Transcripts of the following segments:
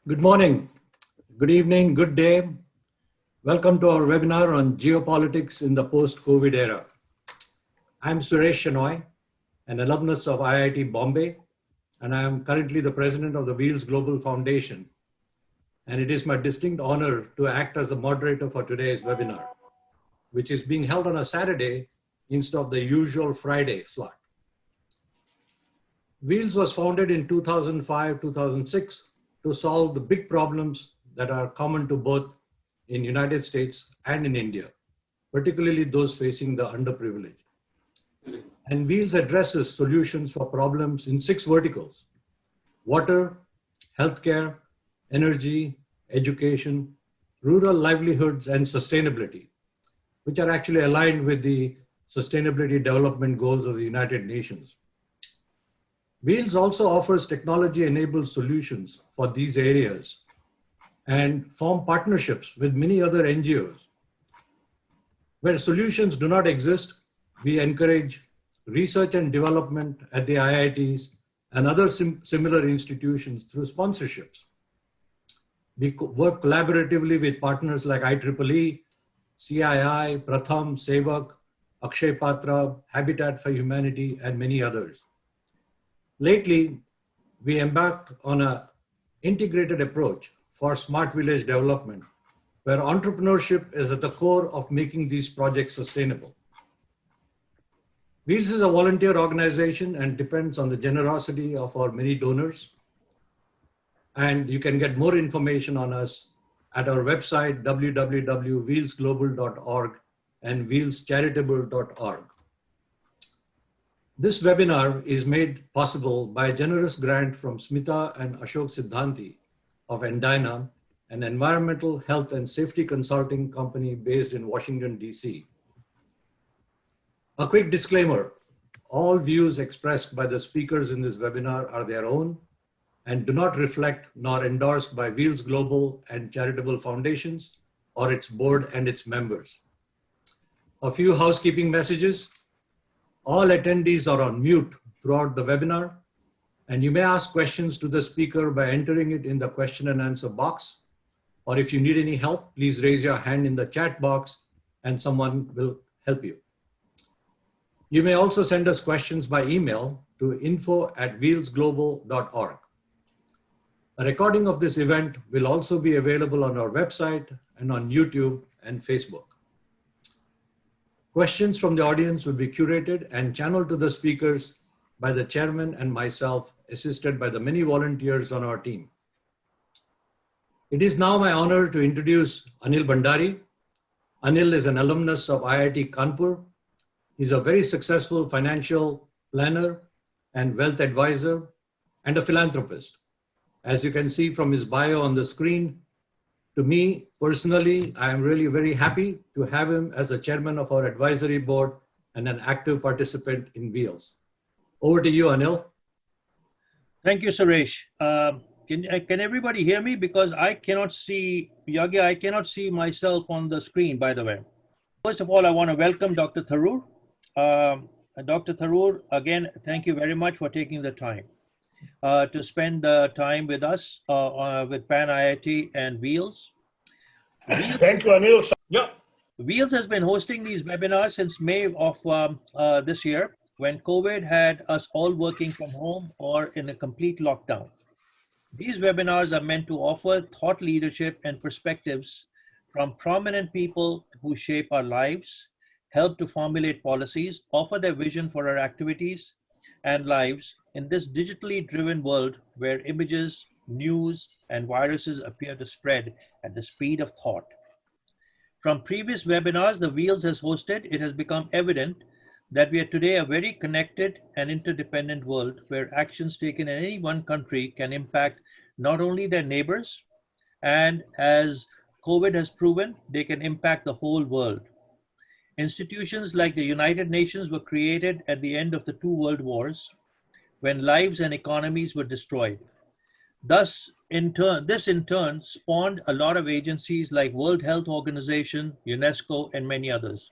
Good morning, good evening, good day. Welcome to our webinar on geopolitics in the post-COVID era. I'm Suresh Shenoy, an alumnus of IIT Bombay, and I am currently the president of the Wheels Global Foundation. And it is my distinct honor to act as the moderator for today's webinar, which is being held on a Saturday instead of the usual Friday slot. Wheels was founded in 2005-2006 to solve the big problems that are common to both in United States and in India, particularly those facing the underprivileged. And Wheels addresses solutions for problems in 6 verticals: water, healthcare, energy, education, rural livelihoods, and sustainability, which are actually aligned with the Sustainability Development Goals of the United Nations. Wheels also offers technology-enabled solutions for these areas and form partnerships with many other NGOs. Where solutions do not exist, we encourage research and development at the IITs and other similar institutions through sponsorships. We work collaboratively with partners like IEEE, CII, Pratham, Sevak, Akshay Patra, Habitat for Humanity, and many others. Lately, we embarked on an integrated approach for smart village development, where entrepreneurship is at the core of making these projects sustainable. Wheels is a volunteer organization and depends on the generosity of our many donors. And you can get more information on us at our website, www.wheelsglobal.org and wheelscharitable.org. This webinar is made possible by a generous grant from Smita and Ashok Siddhanti of Endina, an environmental health and safety consulting company based in Washington, DC. A quick disclaimer: all views expressed by the speakers in this webinar are their own and do not reflect nor endorsed by Wheels Global and charitable foundations or its board and its members. A few housekeeping messages. All attendees are on mute throughout the webinar, and you may ask questions to the speaker by entering it in the question and answer box. Or if you need any help, please raise your hand in the chat box and someone will help you. You may also send us questions by email to info@wheelsglobal.org. A recording of this event will also be available on our website and on YouTube and Facebook. Questions from the audience will be curated and channeled to the speakers by the chairman and myself, assisted by the many volunteers on our team. It is now my honor to introduce Anil Bhandari. Anil is an alumnus of IIT Kanpur. He's a very successful financial planner and wealth advisor and a philanthropist. As you can see from his bio on the screen, to me personally, I am really very happy to have him as a chairman of our advisory board and an active participant in Wheels. Over to you, Anil. Thank you, Suresh. Can everybody hear me? Because I cannot see, Yagi, I cannot see myself on the screen, by the way. First of all, I want to welcome Dr. Tharoor. Dr. Tharoor, again, thank you very much for taking the time to spend the time with us with Pan IIT and Wheels. Thank you, Anil. Yeah. Wheels has been hosting these webinars since May of this year, when COVID had us all working from home or in a complete lockdown. These webinars are meant to offer thought leadership and perspectives from prominent people who shape our lives, help to formulate policies, offer their vision for our activities and lives in this digitally driven world where images, news, and viruses appear to spread at the speed of thought. From previous webinars the Wheels has hosted, it has become evident that we are today a very connected and interdependent world where actions taken in any one country can impact not only their neighbors, and as COVID has proven, they can impact the whole world. Institutions like the United Nations were created at the end of the 2 world wars, when lives and economies were destroyed. Thus, this in turn spawned a lot of agencies like World Health Organization, UNESCO, and many others.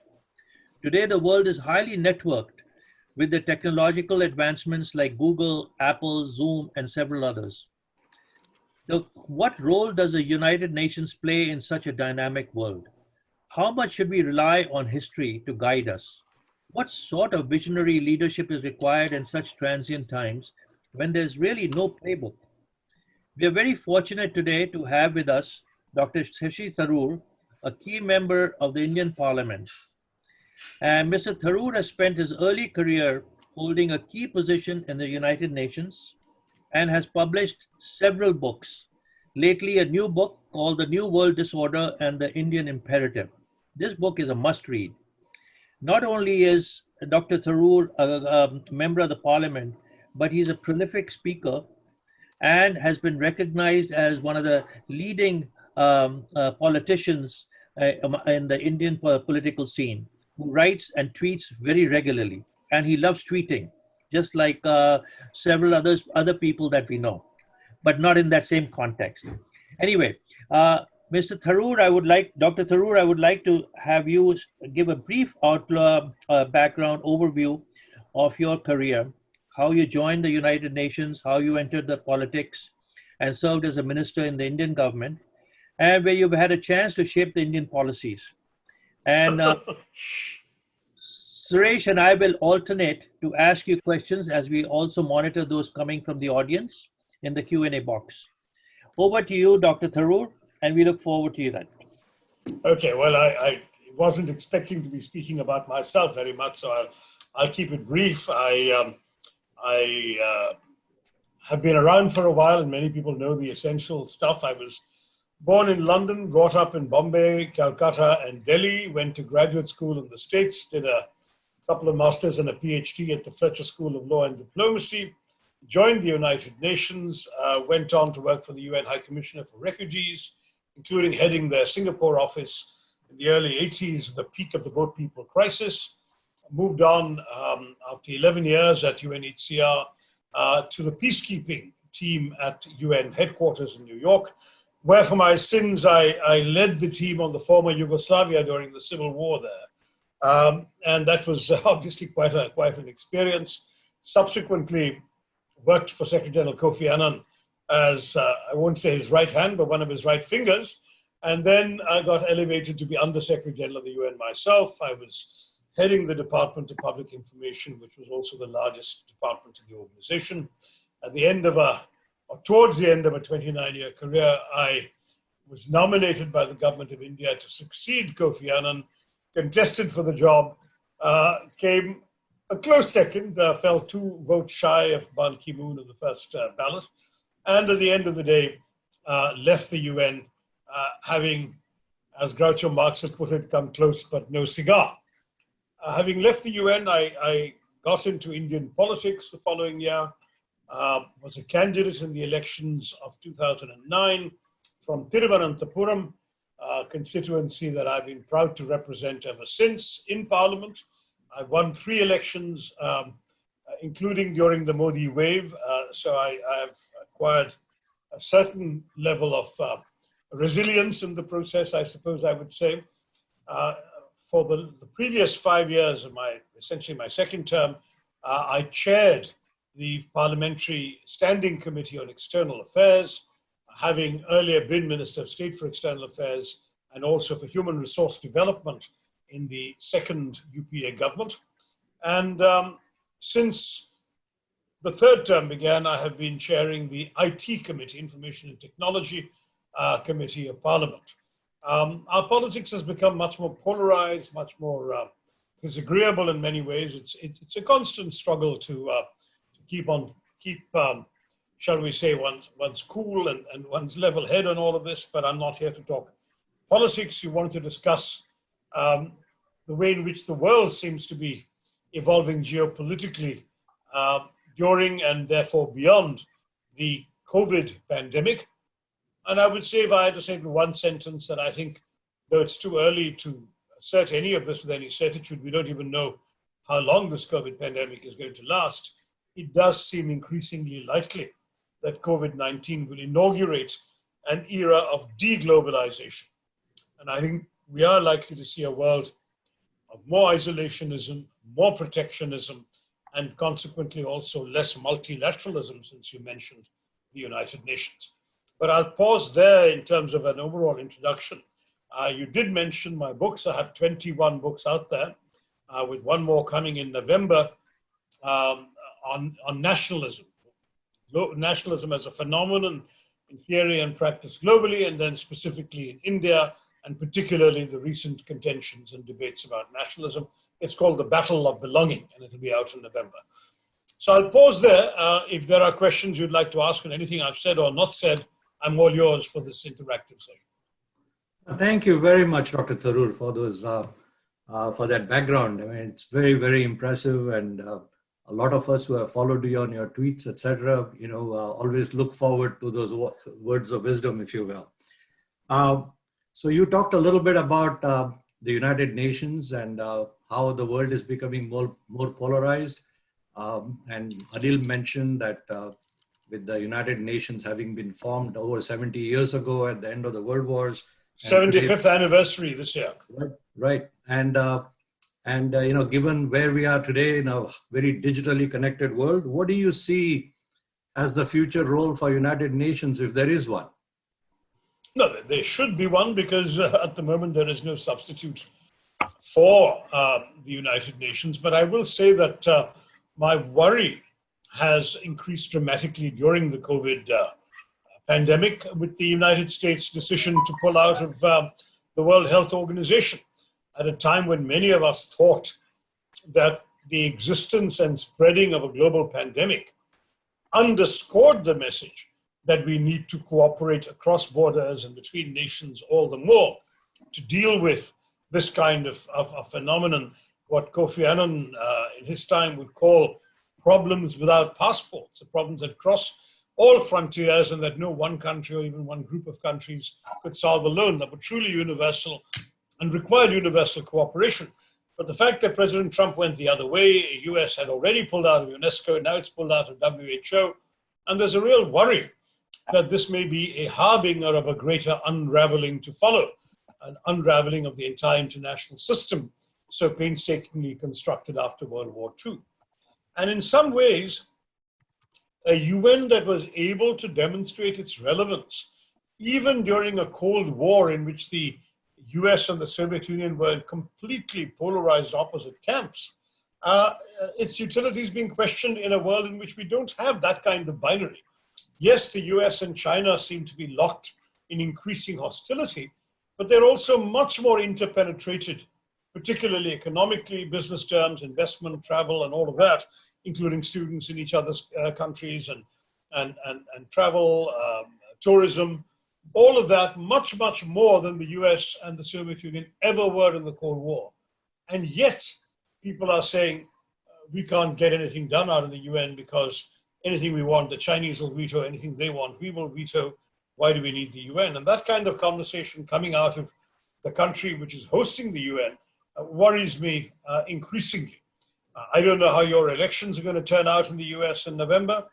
Today, the world is highly networked with the technological advancements like Google, Apple, Zoom, and several others. What role does the United Nations play in such a dynamic world? How much should we rely on history to guide us? What sort of visionary leadership is required in such transient times when there's really no playbook? We are very fortunate today to have with us Dr. Shashi Tharoor, a key member of the Indian Parliament. And Mr. Tharoor has spent his early career holding a key position in the United Nations and has published several books. Lately, a new book called The New World Disorder and the Indian Imperative. This book is a must read. Not only is Dr. Tharoor a member of the parliament, but he's a prolific speaker and has been recognized as one of the leading politicians in the Indian political scene, who writes and tweets very regularly. And he loves tweeting, just like several other people that we know, but not in that same context. Anyway, Mr. Tharoor, Dr. Tharoor, I would like to have you give a brief background overview of your career, how you joined the United Nations, how you entered the politics and served as a minister in the Indian government, and where you've had a chance to shape the Indian policies. And Suresh and I will alternate to ask you questions as we also monitor those coming from the audience in the Q&A box. Over to you, Dr. Tharoor, and we look forward to that. Okay, well, I wasn't expecting to be speaking about myself very much, so I'll keep it brief. I have been around for a while, and many people know the essential stuff. I was born in London, brought up in Bombay, Calcutta, and Delhi, went to graduate school in the States, did a couple of masters and a PhD at the Fletcher School of Law and Diplomacy, joined the United Nations, went on to work for the UN High Commissioner for Refugees, including heading their Singapore office in the early 80s, the peak of the boat people crisis. Moved on after 11 years at UNHCR to the peacekeeping team at UN headquarters in New York, where for my sins, I led the team on the former Yugoslavia during the civil war there. And that was obviously quite an experience. Subsequently, worked for Secretary General Kofi Annan as, I won't say his right hand, but one of his right fingers. And then I got elevated to be Under Secretary General of the UN myself. I was heading the Department of Public Information, which was also the largest department in the organization. At the end of towards the end of a 29-year career, I was nominated by the government of India to succeed Kofi Annan, contested for the job, came a close second, fell 2 votes shy of Ban Ki-moon in the first ballot, and at the end of the day, left the UN, having, as Groucho Marx had put it, come close but no cigar. Having left the UN, I got into Indian politics the following year, was a candidate in the elections of 2009 from Thiruvananthapuram, a constituency that I've been proud to represent ever since in Parliament. I won 3 elections, including during the Modi wave, so I have acquired a certain level of resilience in the process, I suppose I would say. For the previous 5 years of essentially my second term, I chaired the Parliamentary Standing Committee on External Affairs, having earlier been Minister of State for External Affairs and also for Human Resource Development in the second UPA government. And since the third term began, I have been chairing the IT Committee, Information and Technology Committee of Parliament. Our politics has become much more polarized, much more disagreeable in many ways. It's a constant struggle to keep, shall we say, one's cool and one's level head on all of this, but I'm not here to talk politics. You want to discuss the way in which the world seems to be evolving geopolitically during and therefore beyond the COVID pandemic. And I would say, if I had to say in one sentence, that I think, though it's too early to assert any of this with any certitude, we don't even know how long this COVID pandemic is going to last. It does seem increasingly likely that COVID-19 will inaugurate an era of deglobalization. And I think we are likely to see a world of more isolationism, more protectionism, and consequently also less multilateralism, since you mentioned the United Nations. But I'll pause there in terms of an overall introduction. You did mention my books. I have 21 books out there, with one more coming in November on nationalism. Nationalism as a phenomenon in theory and practice globally, and then specifically in India, and particularly the recent contentions and debates about nationalism. It's called The Battle of Belonging, and it'll be out in November. So I'll pause there. If there are questions you'd like to ask on anything I've said or not said, I'm all yours for this interactive session. Thank you very much, Dr. Tharoor, for those for that background. I mean, it's very, very impressive, and a lot of us who have followed you on your tweets, etc., always look forward to those words of wisdom, if you will. So you talked a little bit about the United Nations and how the world is becoming more polarized. And Adil mentioned that with the United Nations having been formed over 70 years ago at the end of the World Wars. 75th anniversary this year. Right. And given where we are today in a very digitally connected world, what do you see as the future role for United Nations, if there is one? No, there should be one, because at the moment there is no substitute for the United Nations. But I will say that my worry has increased dramatically during the COVID pandemic with the United States' decision to pull out of the World Health Organization at a time when many of us thought that the existence and spreading of a global pandemic underscored the message that we need to cooperate across borders and between nations all the more to deal with this kind of phenomenon, what Kofi Annan in his time would call problems without passports, the problems that cross all frontiers and that no one country or even one group of countries could solve alone, that were truly universal and required universal cooperation. But the fact that President Trump went the other way, the US had already pulled out of UNESCO, now it's pulled out of WHO, and there's a real worry that this may be a harbinger of a greater unraveling to follow, an unraveling of the entire international system so painstakingly constructed after World War II. And in some ways, a UN that was able to demonstrate its relevance, even during a Cold War in which the US and the Soviet Union were in completely polarized opposite camps, its utility is being questioned in a world in which we don't have that kind of binary. Yes, the US and China seem to be locked in increasing hostility, but they're also much more interpenetrated, particularly economically, business terms, investment, travel, and all of that, including students in each other's countries and travel, tourism, all of that, much, much more than the US and the Soviet Union ever were in the Cold War. And yet, people are saying, we can't get anything done out of the UN because anything we want, the Chinese will veto, anything they want, we will veto. Why do we need the UN? And that kind of conversation coming out of the country which is hosting the UN worries me increasingly. I don't know how your elections are going to turn out in the US in November,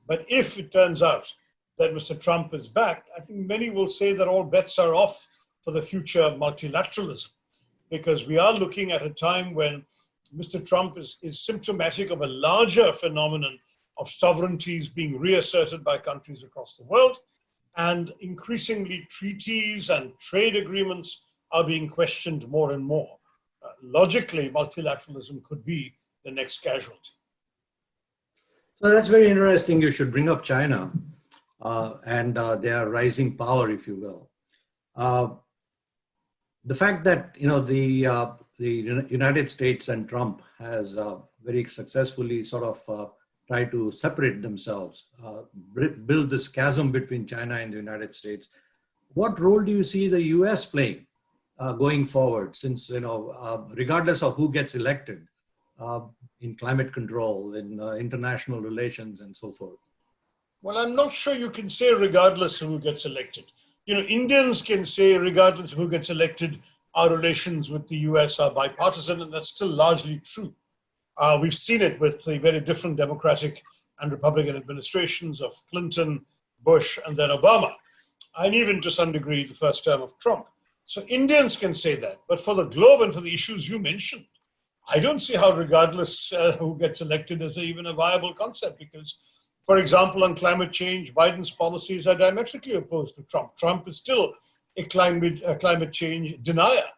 but if it turns out that Mr. Trump is back, I think many will say that all bets are off for the future of multilateralism, because we are looking at a time when Mr. Trump is symptomatic of a larger phenomenon of sovereignties being reasserted by countries across the world, and increasingly treaties and trade agreements are being questioned more and more. Logically, multilateralism could be the next casualty. So that's very interesting. You should bring up China and their rising power, if you will. The fact that the United States and Trump has very successfully sort of tried to separate themselves, build this chasm between China and the United States. What role do you see the US playing going forward, since, regardless of who gets elected in climate control, in international relations and so forth? Well, I'm not sure you can say regardless of who gets elected. Indians can say regardless of who gets elected, our relations with the US are bipartisan, and that's still largely true. We've seen it with the very different Democratic and Republican administrations of Clinton, Bush, and then Obama, and even to some degree the first term of Trump. So Indians can say that, but for the globe and for the issues you mentioned, I don't see how regardless who gets elected is even a viable concept, because For example, on climate change, Biden's policies are diametrically opposed to Trump. Trump is still a climate change denier.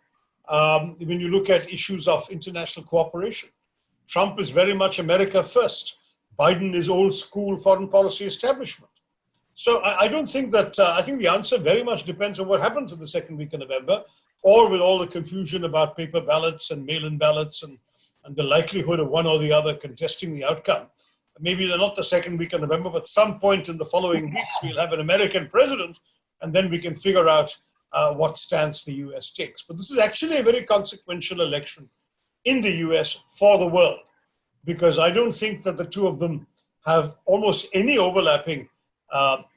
When you look at issues of international cooperation, Trump is very much America first. Biden is old school foreign policy establishment. So I don't think that, I think the answer very much depends on what happens in the second week of November, or with all the confusion about paper ballots and mail-in ballots and the likelihood of one or the other contesting the outcome. Maybe they're not the second week of November, but some point in the following weeks, we'll have an American president, and then we can figure out what stance the US takes. But this is actually a very consequential election in the US for the world, because I don't think that the two of them have almost any overlapping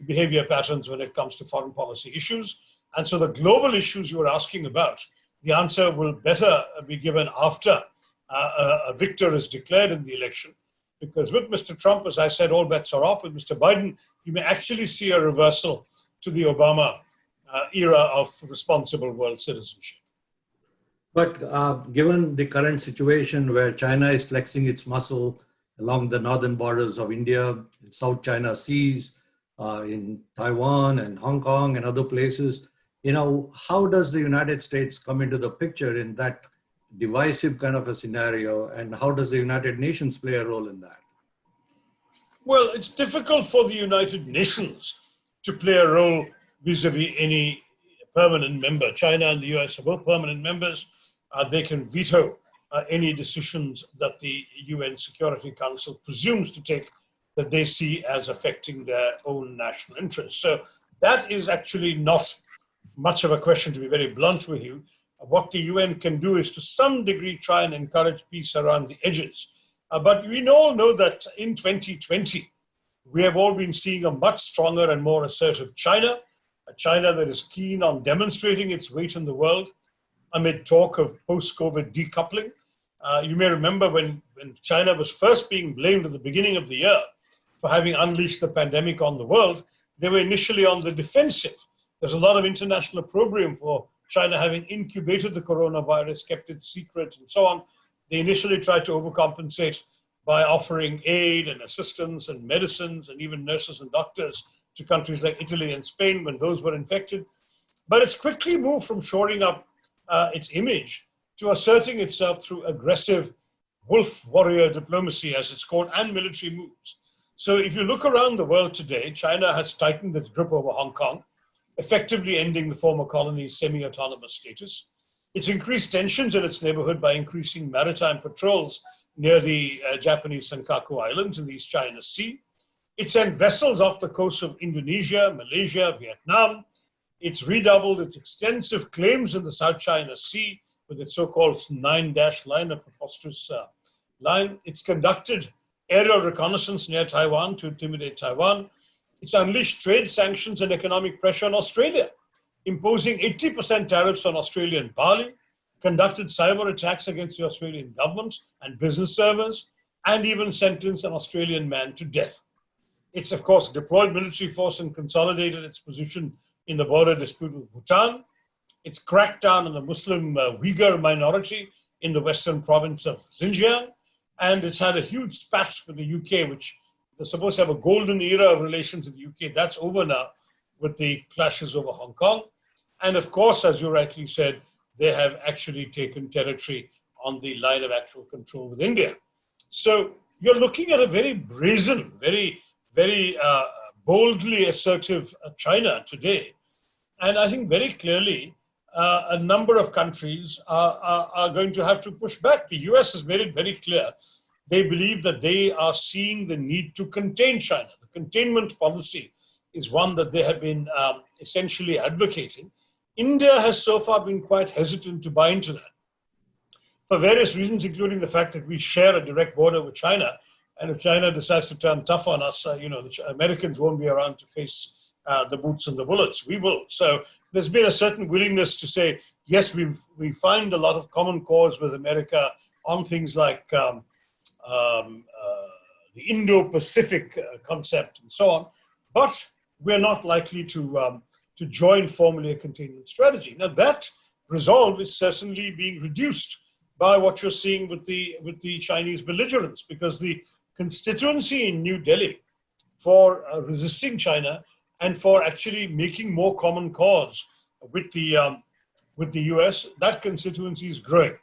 behavior patterns when it comes to foreign policy issues. And so the global issues you were asking about, the answer will better be given after a victor is declared in the election. Because with Mr. Trump, as I said, all bets are off. With Mr. Biden, you may actually see a reversal to the Obama era of responsible world citizenship. But given the current situation where China is flexing its muscle along the northern borders of India, in South China Seas, in Taiwan and Hong Kong and other places, how does the United States come into the picture in that divisive kind of a scenario, and how does the United Nations play a role in that? Well, it's difficult for the United Nations to play a role vis-a-vis any permanent member. China and the US are both permanent members. They can veto any decisions that the UN Security Council presumes to take that they see as affecting their own national interests. So that is actually not much of a question, to be very blunt with you. What the UN can do is to some degree try and encourage peace around the edges. But we all know that in 2020, we have all been seeing a much stronger and more assertive China, a China that is keen on demonstrating its weight in the world amid talk of post-COVID decoupling. You may remember when China was first being blamed at the beginning of the year for having unleashed the pandemic on the world, they were initially on the defensive. There's a lot of international opprobrium for China having incubated the coronavirus, kept it secret, and so on. They initially tried to overcompensate by offering aid and assistance and medicines and even nurses and doctors to countries like Italy and Spain when those were infected. But it's quickly moved from shoring up its image to asserting itself through aggressive wolf warrior diplomacy, as it's called, and military moves. So if you look around the world today, China has tightened its grip over Hong Kong, effectively ending the former colony's semi-autonomous status. It's increased tensions in its neighborhood by increasing maritime patrols near the Japanese Senkaku Islands in the East China Sea. It sent vessels off the coast of Indonesia, Malaysia, Vietnam. It's redoubled its extensive claims in the South China Sea with its so-called 9-dash line, a preposterous line. It's conducted aerial reconnaissance near Taiwan to intimidate Taiwan. It's unleashed trade sanctions and economic pressure on Australia, imposing 80% tariffs on Australian barley, conducted cyber attacks against the Australian government and business servers, and even sentenced an Australian man to death. It's, of course, deployed military force and consolidated its position in the border dispute with Bhutan. It's cracked down on the Muslim Uyghur minority in the western province of Xinjiang. And it's had a huge spat with the UK, which was supposed to have a golden era of relations with the UK. That's over now with the clashes over Hong Kong. And of course, as you rightly said, they have actually taken territory on the line of actual control with India. So you're looking at a very brazen, very boldly assertive China today. And I think very clearly, a number of countries are going to have to push back. The US has made it very clear. They believe that they are seeing the need to contain China. The containment policy is one that they have been essentially advocating. India has so far been quite hesitant to buy into that for various reasons, including the fact that we share a direct border with China. And if China decides to turn tough on us, the Americans won't be around to face the boots and the bullets. We will. So there's been a certain willingness to say, yes, we find a lot of common cause with America on things like the Indo-Pacific concept and so on, but we're not likely to join formally a containment strategy. Now that resolve is certainly being reduced by what you're seeing with the Chinese belligerents, because the constituency in New Delhi for resisting China and for actually making more common cause with the US, that constituency is growing.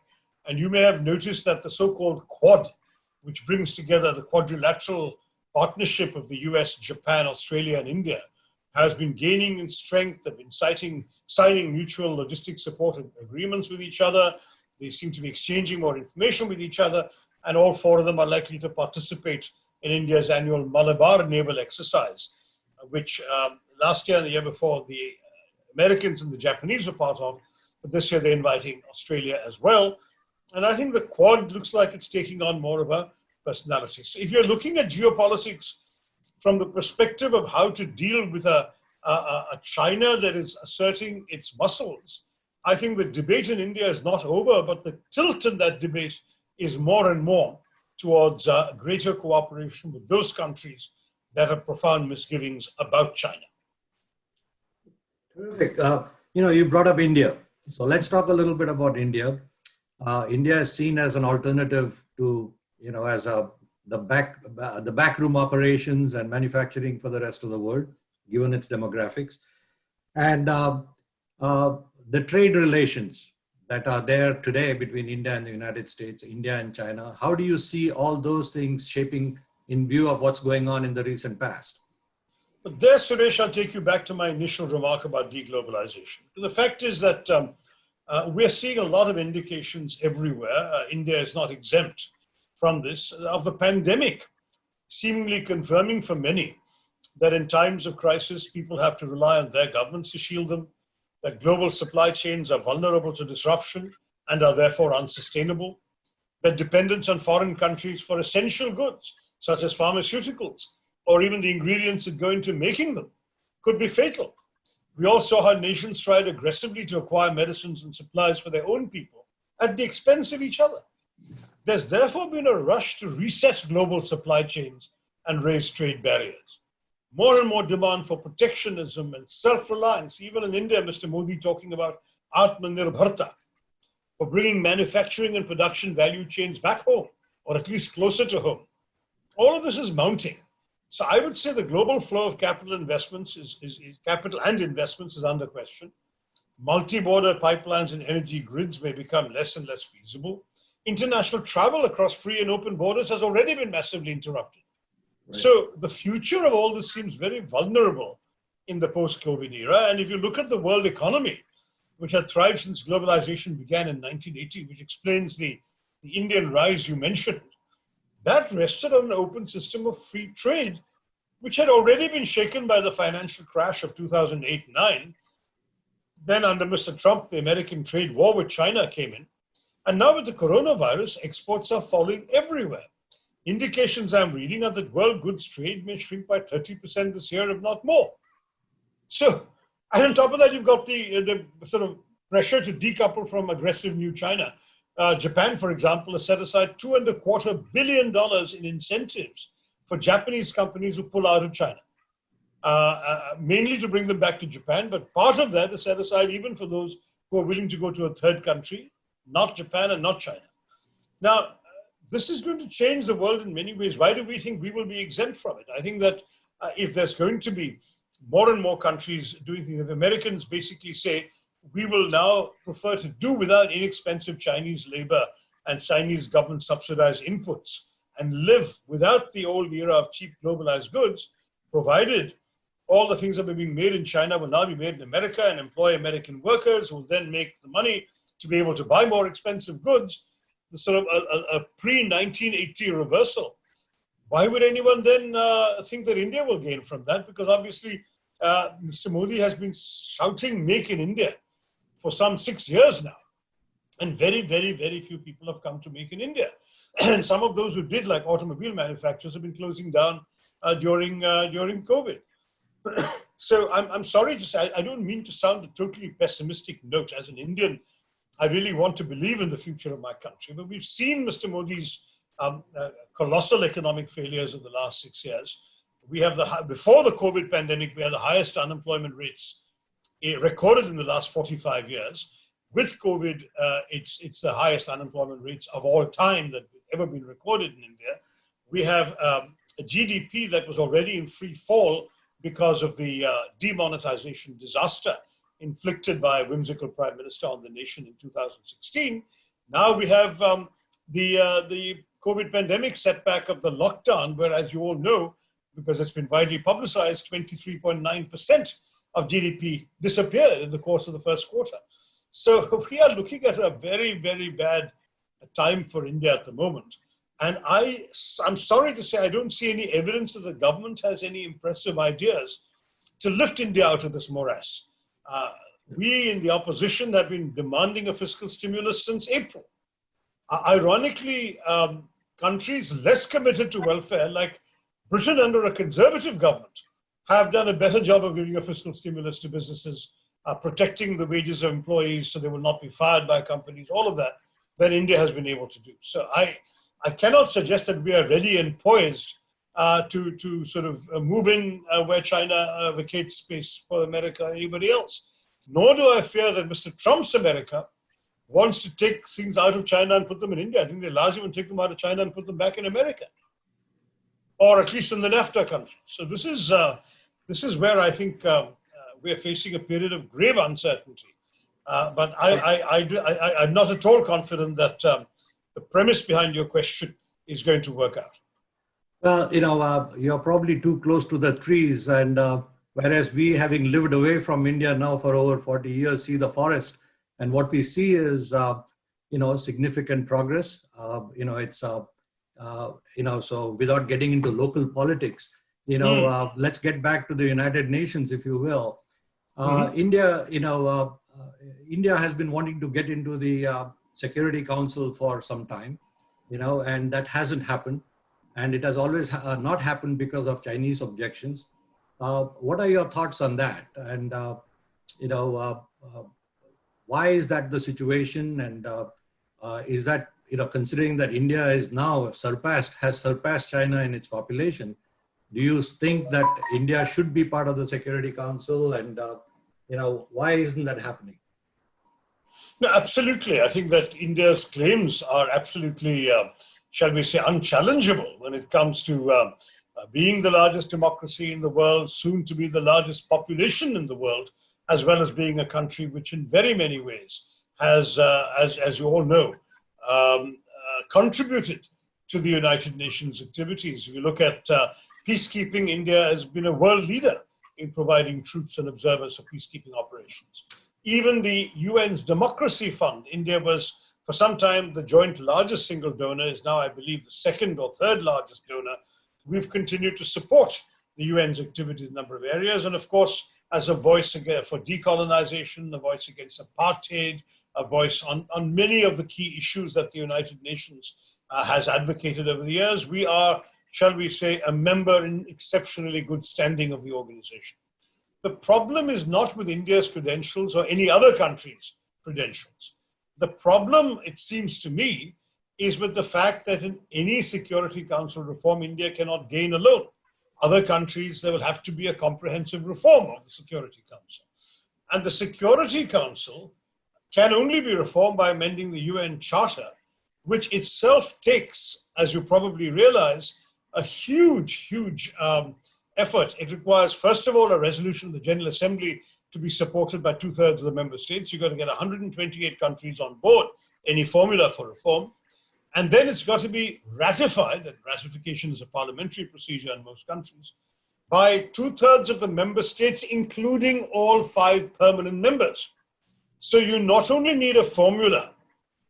And you may have noticed that the so-called Quad, which brings together the quadrilateral partnership of the US, Japan, Australia, and India, has been gaining in strength. They've been signing mutual logistics support agreements with each other. They seem to be exchanging more information with each other, and all four of them are likely to participate in India's annual Malabar naval exercise, which last year and the year before the Americans and the Japanese were part of, but this year they're inviting Australia as well. And I think the Quad looks like it's taking on more of a personality. So if you're looking at geopolitics from the perspective of how to deal with a China that is asserting its muscles, I think the debate in India is not over, but the tilt in that debate is more and more towards greater cooperation with those countries that have profound misgivings about China. Terrific. You brought up India. So let's talk a little bit about India. India is seen as an alternative to, as the backroom operations and manufacturing for the rest of the world, given its demographics. And the trade relations that are there today between India and the United States, India and China, how do you see all those things shaping in view of what's going on in the recent past? But there, Suresh, I'll take you back to my initial remark about deglobalization. The fact is that we're seeing a lot of indications everywhere. India is not exempt from this, of the pandemic, seemingly confirming for many that in times of crisis, people have to rely on their governments to shield them, that global supply chains are vulnerable to disruption and are therefore unsustainable, that dependence on foreign countries for essential goods, such as pharmaceuticals, or even the ingredients that go into making them, could be fatal. We all saw how nations tried aggressively to acquire medicines and supplies for their own people at the expense of each other. There's therefore been a rush to reset global supply chains and raise trade barriers. More and more demand for protectionism and self-reliance, even in India, Mr. Modi talking about Atmanirbharta, for bringing manufacturing and production value chains back home, or at least closer to home. All of this is mounting. So I would say the global flow of capital investments capital and investments is under question. Multi-border pipelines and energy grids may become less and less feasible. International travel across free and open borders has already been massively interrupted. Right. So the future of all this seems very vulnerable in the post-COVID era. And if you look at the world economy, which had thrived since globalization began in 1980, which explains the Indian rise you mentioned, that rested on an open system of free trade, which had already been shaken by the financial crash of 2008-9. Then under Mr. Trump, the American trade war with China came in. And now with the coronavirus, exports are falling everywhere. Indications I'm reading are that world goods trade may shrink by 30% this year, if not more. So, and on top of that, you've got the sort of pressure to decouple from aggressive new China. Japan, for example, has set aside $2.25 billion in incentives for Japanese companies who pull out of China, mainly to bring them back to Japan. But part of that is set aside even for those who are willing to go to a third country, not Japan and not China. Now, this is going to change the world in many ways. Why do we think we will be exempt from it? I think that if there's going to be more and more countries doing things, if Americans basically say, we will now prefer to do without inexpensive Chinese labor and Chinese government subsidized inputs and live without the old era of cheap globalized goods, provided all the things that are being made in China will now be made in America and employ American workers who will then make the money to be able to buy more expensive goods, the sort of a pre-1980 reversal. Why would anyone then think that India will gain from that? Because obviously, Mr. Modi has been shouting "Make in India" for some 6 years now. And very, very, very few people have come to make in India. And some of those who did, like automobile manufacturers, have been closing down during COVID. So I'm sorry to say, I don't mean to sound a totally pessimistic note. As an Indian, I really want to believe in the future of my country. But we've seen Mr. Modi's colossal economic failures in the last 6 years. We have before the COVID pandemic, we had the highest unemployment rates recorded in the last 45 years. With COVID, it's the highest unemployment rates of all time that have ever been recorded in India. We have a GDP that was already in free fall because of the demonetization disaster inflicted by a whimsical prime minister on the nation in 2016. Now we have the COVID pandemic setback of the lockdown, where, as you all know, because it's been widely publicized, 23.9% of GDP disappeared in the course of the first quarter. So we are looking at a very, very bad time for India at the moment. And I'm sorry to say, I don't see any evidence that the government has any impressive ideas to lift India out of this morass. We in the opposition have been demanding a fiscal stimulus since April. Ironically, countries less committed to welfare, like Britain under a conservative government, have done a better job of giving a fiscal stimulus to businesses, protecting the wages of employees so they will not be fired by companies, all of that, than India has been able to do. So I cannot suggest that we are ready and poised to sort of move in where China vacates space for America or anybody else. Nor do I fear that Mr. Trump's America wants to take things out of China and put them in India. I think they largely will take them out of China and put them back in America, or at least in the NAFTA countries. So this is where I think we are facing a period of grave uncertainty. But I'm not at all confident that the premise behind your question is going to work out. Well, you're probably too close to the trees, and whereas we, having lived away from India now for over 40 years, see the forest, and what we see is, significant progress. So without getting into local politics, let's get back to the United Nations, if you will. India has been wanting to get into the Security Council for some time, and that hasn't happened. And it has always not happened because of Chinese objections. What are your thoughts on that? And, why is that the situation? And is that, considering that India is now has surpassed China in its population, do you think that India should be part of the Security Council? And, why isn't that happening? No, absolutely. I think that India's claims are absolutely, shall we say, unchallengeable when it comes to being the largest democracy in the world, soon to be the largest population in the world, as well as being a country which in very many ways has, as you all know, contributed to the United Nations activities. If you look at peacekeeping, India has been a world leader in providing troops and observers for peacekeeping operations. Even the UN's Democracy Fund, India was for some time the joint largest single donor, is now, I believe, the second or third largest donor. We've continued to support the UN's activities in a number of areas. And of course, as a voice for decolonization, a voice against apartheid, a voice on many of the key issues that the United Nations has advocated over the years, we are, shall we say, a member in exceptionally good standing of the organization. The problem is not with India's credentials or any other country's credentials. The problem, it seems to me, is with the fact that in any Security Council reform, India cannot gain alone. Other countries, there will have to be a comprehensive reform of the Security Council. And the Security Council can only be reformed by amending the UN Charter, which itself takes, as you probably realize, a huge effort. It requires, first of all, a resolution of the General Assembly to be supported by 2/3 of the member states. You've got to get 128 countries on board any formula for reform. And then it's got to be ratified, and ratification is a parliamentary procedure in most countries, by 2/3 of the member states, including all 5 permanent members. So you not only need a formula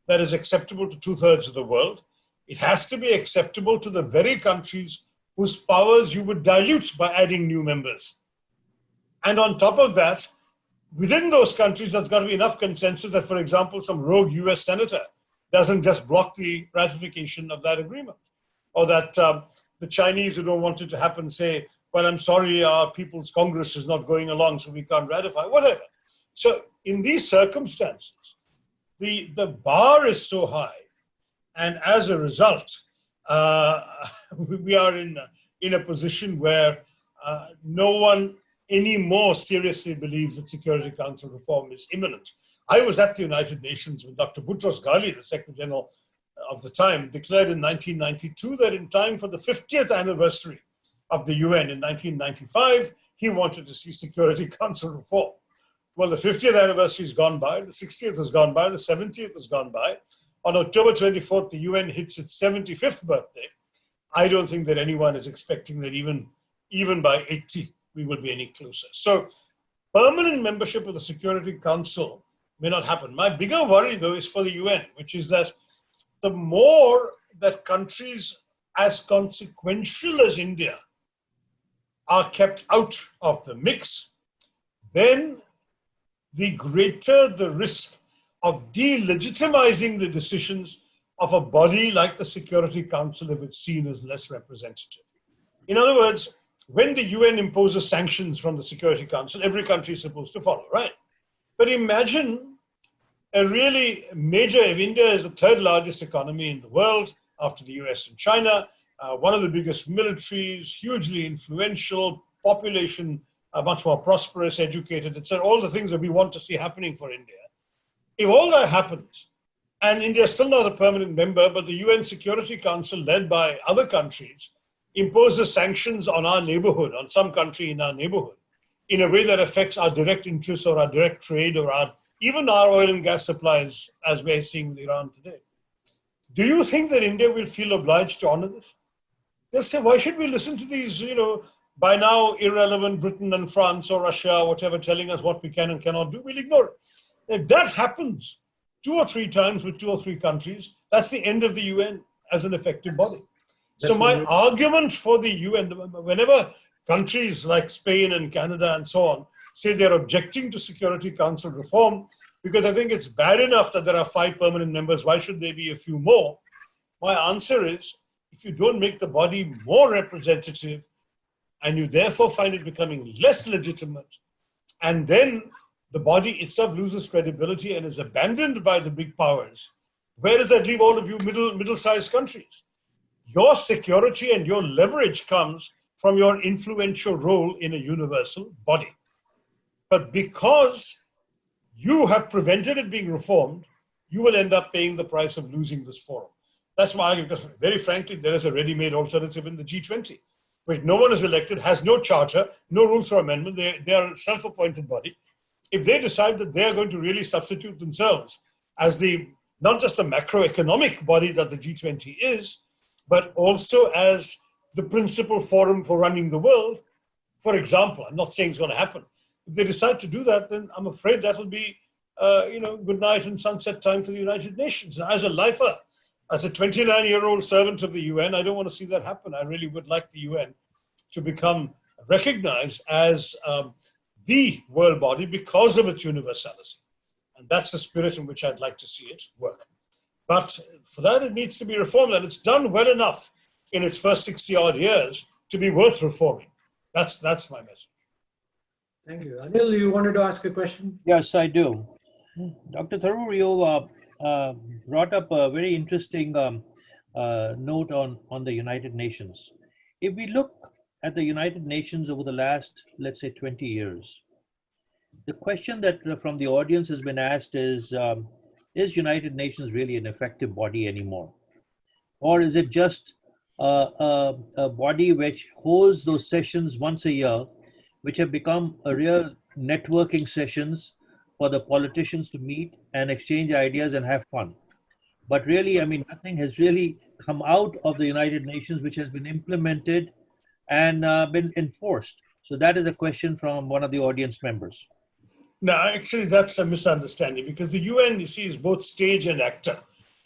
that is acceptable to 2/3 of the world, it has to be acceptable to the very countries whose powers you would dilute by adding new members. And on top of that, within those countries, there's got to be enough consensus that, for example, some rogue US senator doesn't just block the ratification of that agreement. Or that the Chinese who don't want it to happen say, well, I'm sorry, our People's Congress is not going along, so we can't ratify, whatever. So in these circumstances, the bar is so high. And as a result, we are in a position where no one anymore seriously believes that Security Council reform is imminent. I was at the United Nations when Dr. Boutros Ghali, the Secretary General, of the time, declared in 1992 that in time for the 50th anniversary of the UN in 1995, he wanted to see Security Council reform. Well, the 50th anniversary has gone by, the 60th has gone by, the 70th has gone by. On October 24th, the UN hits its 75th birthday. I don't think that anyone is expecting that even by 80, we will be any closer. So permanent membership of the Security Council may not happen. My bigger worry, though, is for the UN, which is that the more that countries as consequential as India are kept out of the mix, then the greater the risk of delegitimizing the decisions of a body like the Security Council if it's seen as less representative. In other words, when the UN imposes sanctions from the Security Council, every country is supposed to follow, right? But imagine a really major, if India is the third largest economy in the world after the US and China, one of the biggest militaries, hugely influential, population, much more prosperous, educated, etc., all the things that we want to see happening for India. If all that happens, and India is still not a permanent member, but the UN Security Council, led by other countries, imposes sanctions on our neighborhood, on some country in our neighborhood, in a way that affects our direct interests or our direct trade or even our oil and gas supplies, as we're seeing with Iran today. Do you think that India will feel obliged to honor this? They'll say, why should we listen to these, by now irrelevant Britain and France or Russia or whatever telling us what we can and cannot do? We'll ignore it. If that happens 2 or 3 times with 2 or 3 countries, that's the end of the UN as an effective body. So my argument for the UN, whenever countries like Spain and Canada and so on say they're objecting to Security Council reform, because I think it's bad enough that there are 5 permanent members, why should there be a few more? My answer is, if you don't make the body more representative, and you therefore find it becoming less legitimate, and then the body itself loses credibility and is abandoned by the big powers, where does that leave all of you middle-sized countries? Your security and your leverage comes from your influential role in a universal body. But because you have prevented it being reformed, you will end up paying the price of losing this forum. That's my argument, because very frankly, there is a ready-made alternative in the G20, where no one is elected, has no charter, no rules for amendment. They are a self-appointed body. If they decide that they are going to really substitute themselves as not just the macroeconomic body that the G20 is, but also as the principal forum for running the world, for example, I'm not saying it's going to happen. If they decide to do that, then I'm afraid that will be, good night and sunset time for the United Nations. As a lifer, as a 29-year-old servant of the UN, I don't want to see that happen. I really would like the UN to become recognized as the world body because of its universality. And that's the spirit in which I'd like to see it work. But for that, it needs to be reformed, and it's done well enough in its first 60-odd years to be worth reforming. That's my message. Thank you. Anil, you wanted to ask a question? Yes, I do. Dr. Tharoor, you brought up a very interesting note on the United Nations. If we look at the United Nations over the last, let's say, 20 years, the question that from the audience has been asked is United Nations really an effective body anymore? Or is it just a body which holds those sessions once a year, which have become a real networking sessions for the politicians to meet and exchange ideas and have fun? But really, I mean, nothing has really come out of the United Nations which has been implemented and been enforced. So that is a question from one of the audience members. No, actually, that's a misunderstanding, because the UN, you see, is both stage and actor.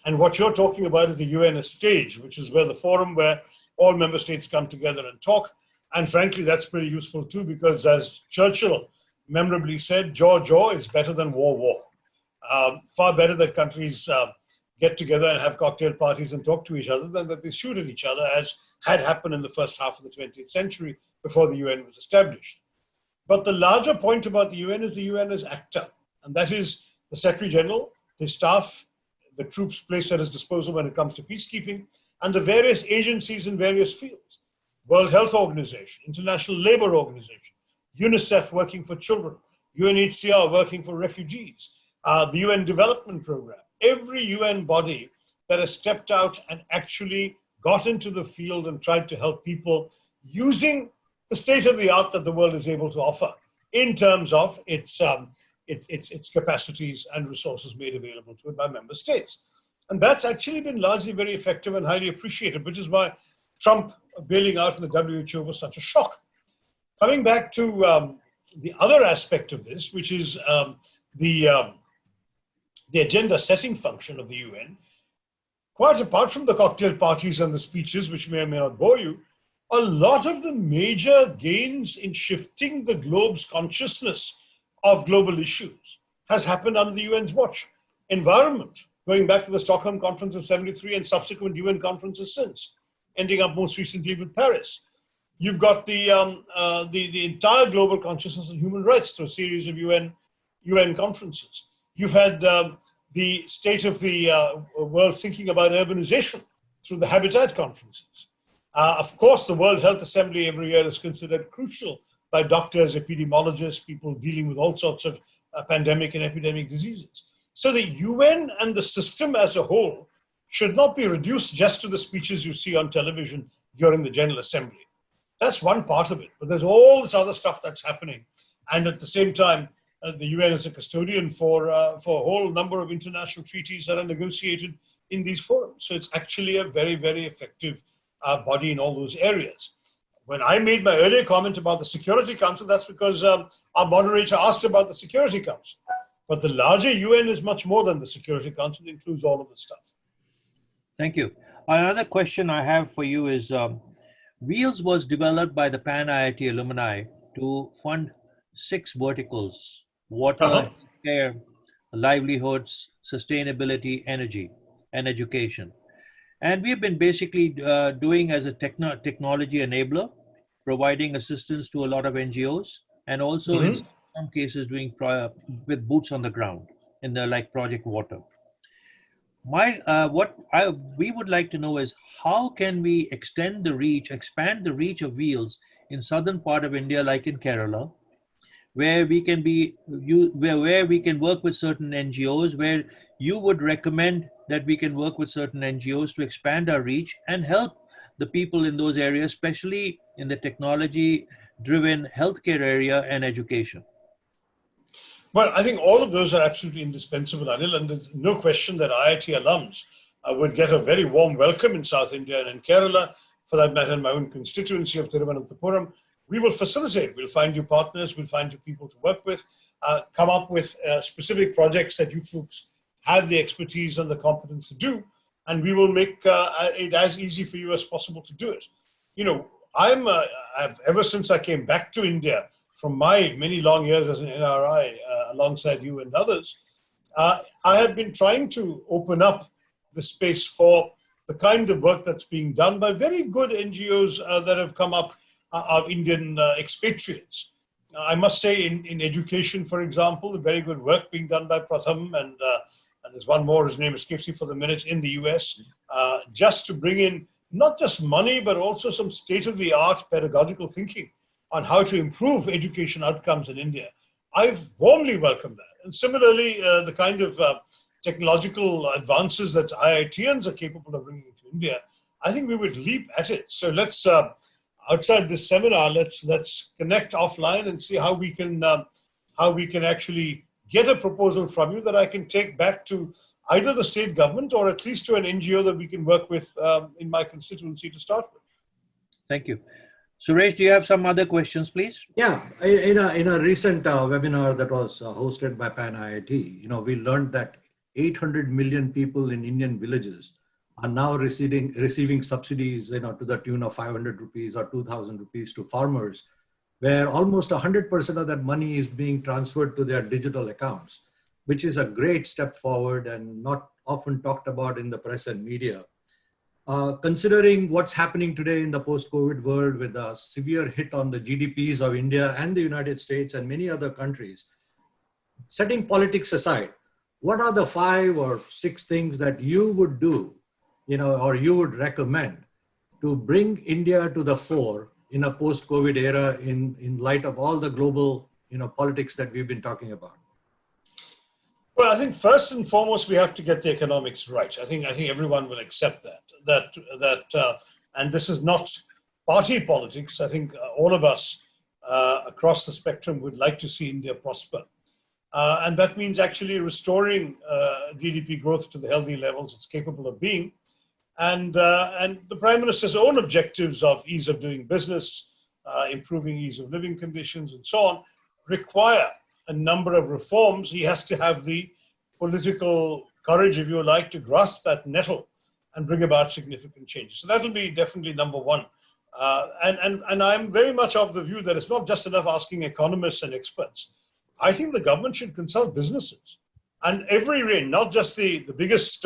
And what you're talking about is the UN as stage, which is where the forum where all member states come together and talk. And frankly, that's pretty useful too, because as Churchill memorably said, jaw is better than war. Far better that countries get together and have cocktail parties and talk to each other than that they shoot at each other, as had happened in the first half of the 20th century before the UN was established. But the larger point about the UN is the UN as actor, and that is the Secretary General, his staff, the troops placed at his disposal when it comes to peacekeeping, and the various agencies in various fields. World Health Organization, International Labour Organization, UNICEF working for children, UNHCR working for refugees, the UN Development Programme. Every UN body that has stepped out and actually got into the field and tried to help people using the state of the art that the world is able to offer in terms of its capacities and resources made available to it by member states. And that's actually been largely very effective and highly appreciated, which is why Trump bailing out of the WHO was such a shock. Coming back to the other aspect of this, which is the agenda setting function of the UN, quite apart from the cocktail parties and the speeches, which may or may not bore you, a lot of the major gains in shifting the globe's consciousness of global issues has happened under the UN's watch. Environment, going back to the Stockholm Conference of '73 and subsequent UN conferences since, ending up most recently with Paris. You've got the entire global consciousness of human rights through a series of UN conferences. You've had the state of the world thinking about urbanization through the Habitat conferences. Of course, the World Health Assembly every year is considered crucial by doctors, epidemiologists, people dealing with all sorts of pandemic and epidemic diseases. So the UN and the system as a whole should not be reduced just to the speeches you see on television during the General Assembly. That's one part of it, but there's all this other stuff that's happening. And at the same time, the UN is a custodian for a whole number of international treaties that are negotiated in these forums. So it's actually a very, very effective body in all those areas. When I made my earlier comment about the Security Council, that's because our moderator asked about the Security Council. But the larger UN is much more than the Security Council. It includes all of this stuff. Thank you. Another question I have for you is, Wheels was developed by the Pan IIT alumni to fund 6 verticals: water, care, livelihoods, sustainability, energy, and education. And we've been basically doing as a technology enabler, providing assistance to a lot of NGOs, and also in some cases doing with boots on the ground in the like Project Water. We would like to know is, how can we expand the reach of Wheels in southern part of India, like in Kerala, where we can where we can work with certain NGOs, where you would recommend that we can work with certain NGOs to expand our reach and help the people in those areas, especially in the technology-driven healthcare area and education. Well, I think all of those are absolutely indispensable, Anil, and there's no question that IIT alums would get a very warm welcome in South India and in Kerala, for that matter in my own constituency of Thiruvananthapuram. We will facilitate, we'll find you partners, we'll find you people to work with, come up with specific projects that you folks have the expertise and the competence to do, and we will make it as easy for you as possible to do it. You know, I've ever since I came back to India, from my many long years as an NRI, alongside you and others, I have been trying to open up the space for the kind of work that's being done by very good NGOs that have come up of Indian expatriates. I must say in education, for example, the very good work being done by Pratham, and there's one more, his name escapes me for the minute, in the US, just to bring in not just money, but also some state-of-the-art pedagogical thinking on how to improve education outcomes in India. I've warmly welcomed that. And similarly, the kind of technological advances that IITians are capable of bringing to India, I think we would leap at it. So let's, outside this seminar, let's connect offline and see how we can actually get a proposal from you that I can take back to either the state government or at least to an NGO that we can work with in my constituency to start with. Thank you. Suresh, do you have some other questions, please? Yeah, in a recent webinar that was hosted by Pan IIT, we learned that 800 million people in Indian villages are now receiving subsidies, to the tune of 500 rupees or 2,000 rupees to farmers, where almost 100% of that money is being transferred to their digital accounts, which is a great step forward and not often talked about in the press and media. Considering what's happening today in the post-COVID world with a severe hit on the GDPs of India and the United States and many other countries, setting politics aside, what are the 5 or 6 things that you would do, or you would recommend to bring India to the fore in a post-COVID era in light of all the global, politics that we've been talking about? Well, I think first and foremost we have to get the economics right. I think everyone will accept that and this is not party politics. I think all of us across the spectrum would like to see India prosper. And that means actually restoring GDP growth to the healthy levels it's capable of being. And the Prime Minister's own objectives of ease of doing business, improving ease of living conditions, and so on, require a number of reforms. He has to have the political courage, if you like, to grasp that nettle and bring about significant changes. So that'll be definitely number one. And I'm very much of the view that it's not just enough asking economists and experts. I think the government should consult businesses and every range, not just the biggest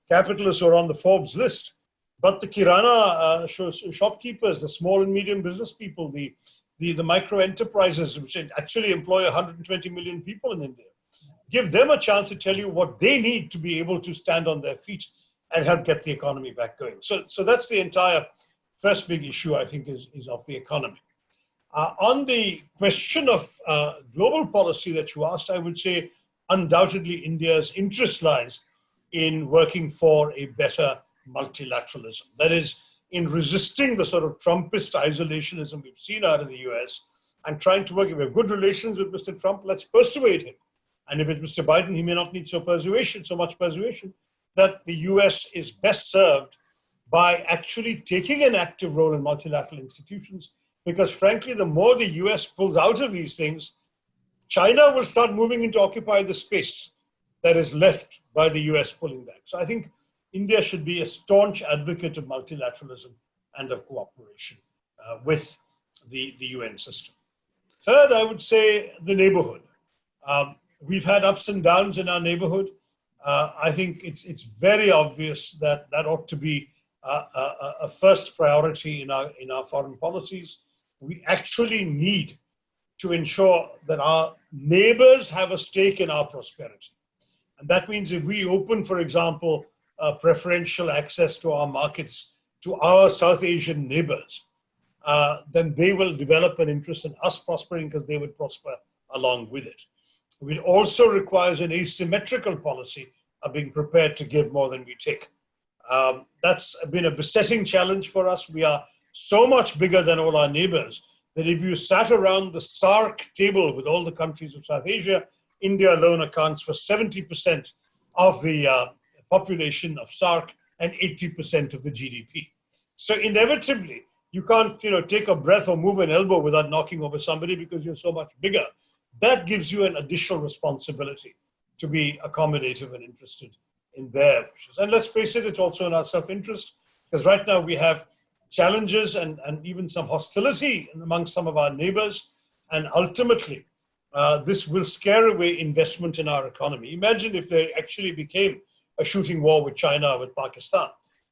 capitalists who are on the Forbes list, but the kirana shopkeepers, the small and medium business people, the micro enterprises, which actually employ 120 million people in India. Give them a chance to tell you what they need to be able to stand on their feet and help get the economy back going. So that's the entire first big issue, I think, is of the economy. On the question of global policy that you asked, I would say undoubtedly India's interest lies in working for a better multilateralism. That is, in resisting the sort of Trumpist isolationism we've seen out of the US and trying to work. If we have good relations with Mr. Trump, let's persuade him. And if it's Mr. Biden, he may not need so much persuasion, that the US is best served by actually taking an active role in multilateral institutions. Because frankly, the more the US pulls out of these things, China will start moving in to occupy the space that is left by the US pulling back. So I think India should be a staunch advocate of multilateralism and of cooperation with the UN system. Third, I would say the neighborhood. We've had ups and downs in our neighborhood. I think it's very obvious that ought to be a first priority in our foreign policies. We actually need to ensure that our neighbors have a stake in our prosperity. And that means if we open, for example, preferential access to our markets to our South Asian neighbors, then they will develop an interest in us prospering because they would prosper along with it. It also requires an asymmetrical policy of being prepared to give more than we take. That's been a besetting challenge for us. We are so much bigger than all our neighbors that if you sat around the SAARC table with all the countries of South Asia, India alone accounts for 70% of the population of SAARC and 80% of the GDP. So inevitably, you can't take a breath or move an elbow without knocking over somebody because you're so much bigger. That gives you an additional responsibility to be accommodative and interested in their wishes. And let's face it, it's also in our self-interest, because right now we have challenges and even some hostility amongst some of our neighbors. And ultimately, this will scare away investment in our economy. Imagine if there actually became a shooting war with China or with Pakistan.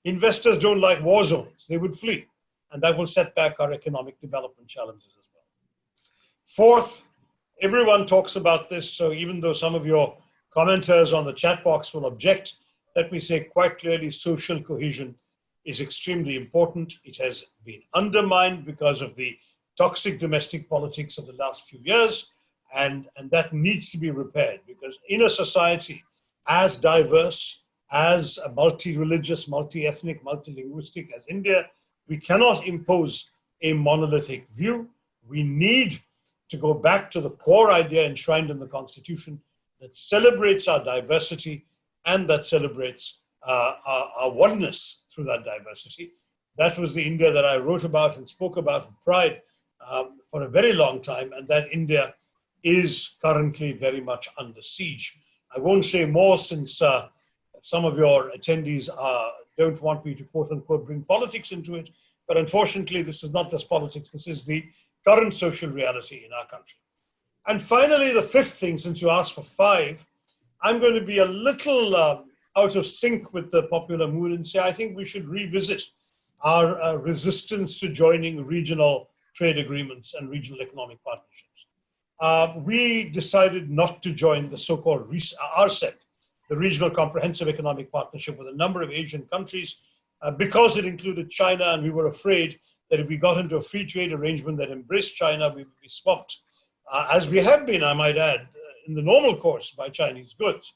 Investors don't like war zones. They would flee. And that will set back our economic development challenges as well. Fourth, everyone talks about this. So even though some of your commenters on the chat box will object, let me say quite clearly, social cohesion is extremely important. It has been undermined because of the toxic domestic politics of the last few years. And that needs to be repaired, because in a society as diverse, as multi-religious, multi-ethnic, multilinguistic as India, we cannot impose a monolithic view. We need to go back to the core idea enshrined in the Constitution that celebrates our diversity and that celebrates our oneness through that diversity. That was the India that I wrote about and spoke about with pride for a very long time, and that India is currently very much under siege. I won't say more, since some of your attendees don't want me to quote unquote bring politics into it, but unfortunately this is not just politics, this is the current social reality in our country. And finally, the fifth thing, since you asked for five, I'm going to be a little out of sync with the popular mood and say I think we should revisit our resistance to joining regional trade agreements and regional economic partnerships. We decided not to join the so-called RCEP, the Regional Comprehensive Economic Partnership, with a number of Asian countries because it included China, and we were afraid that if we got into a free trade arrangement that embraced China, we would be swamped, as we have been, I might add, in the normal course by Chinese goods.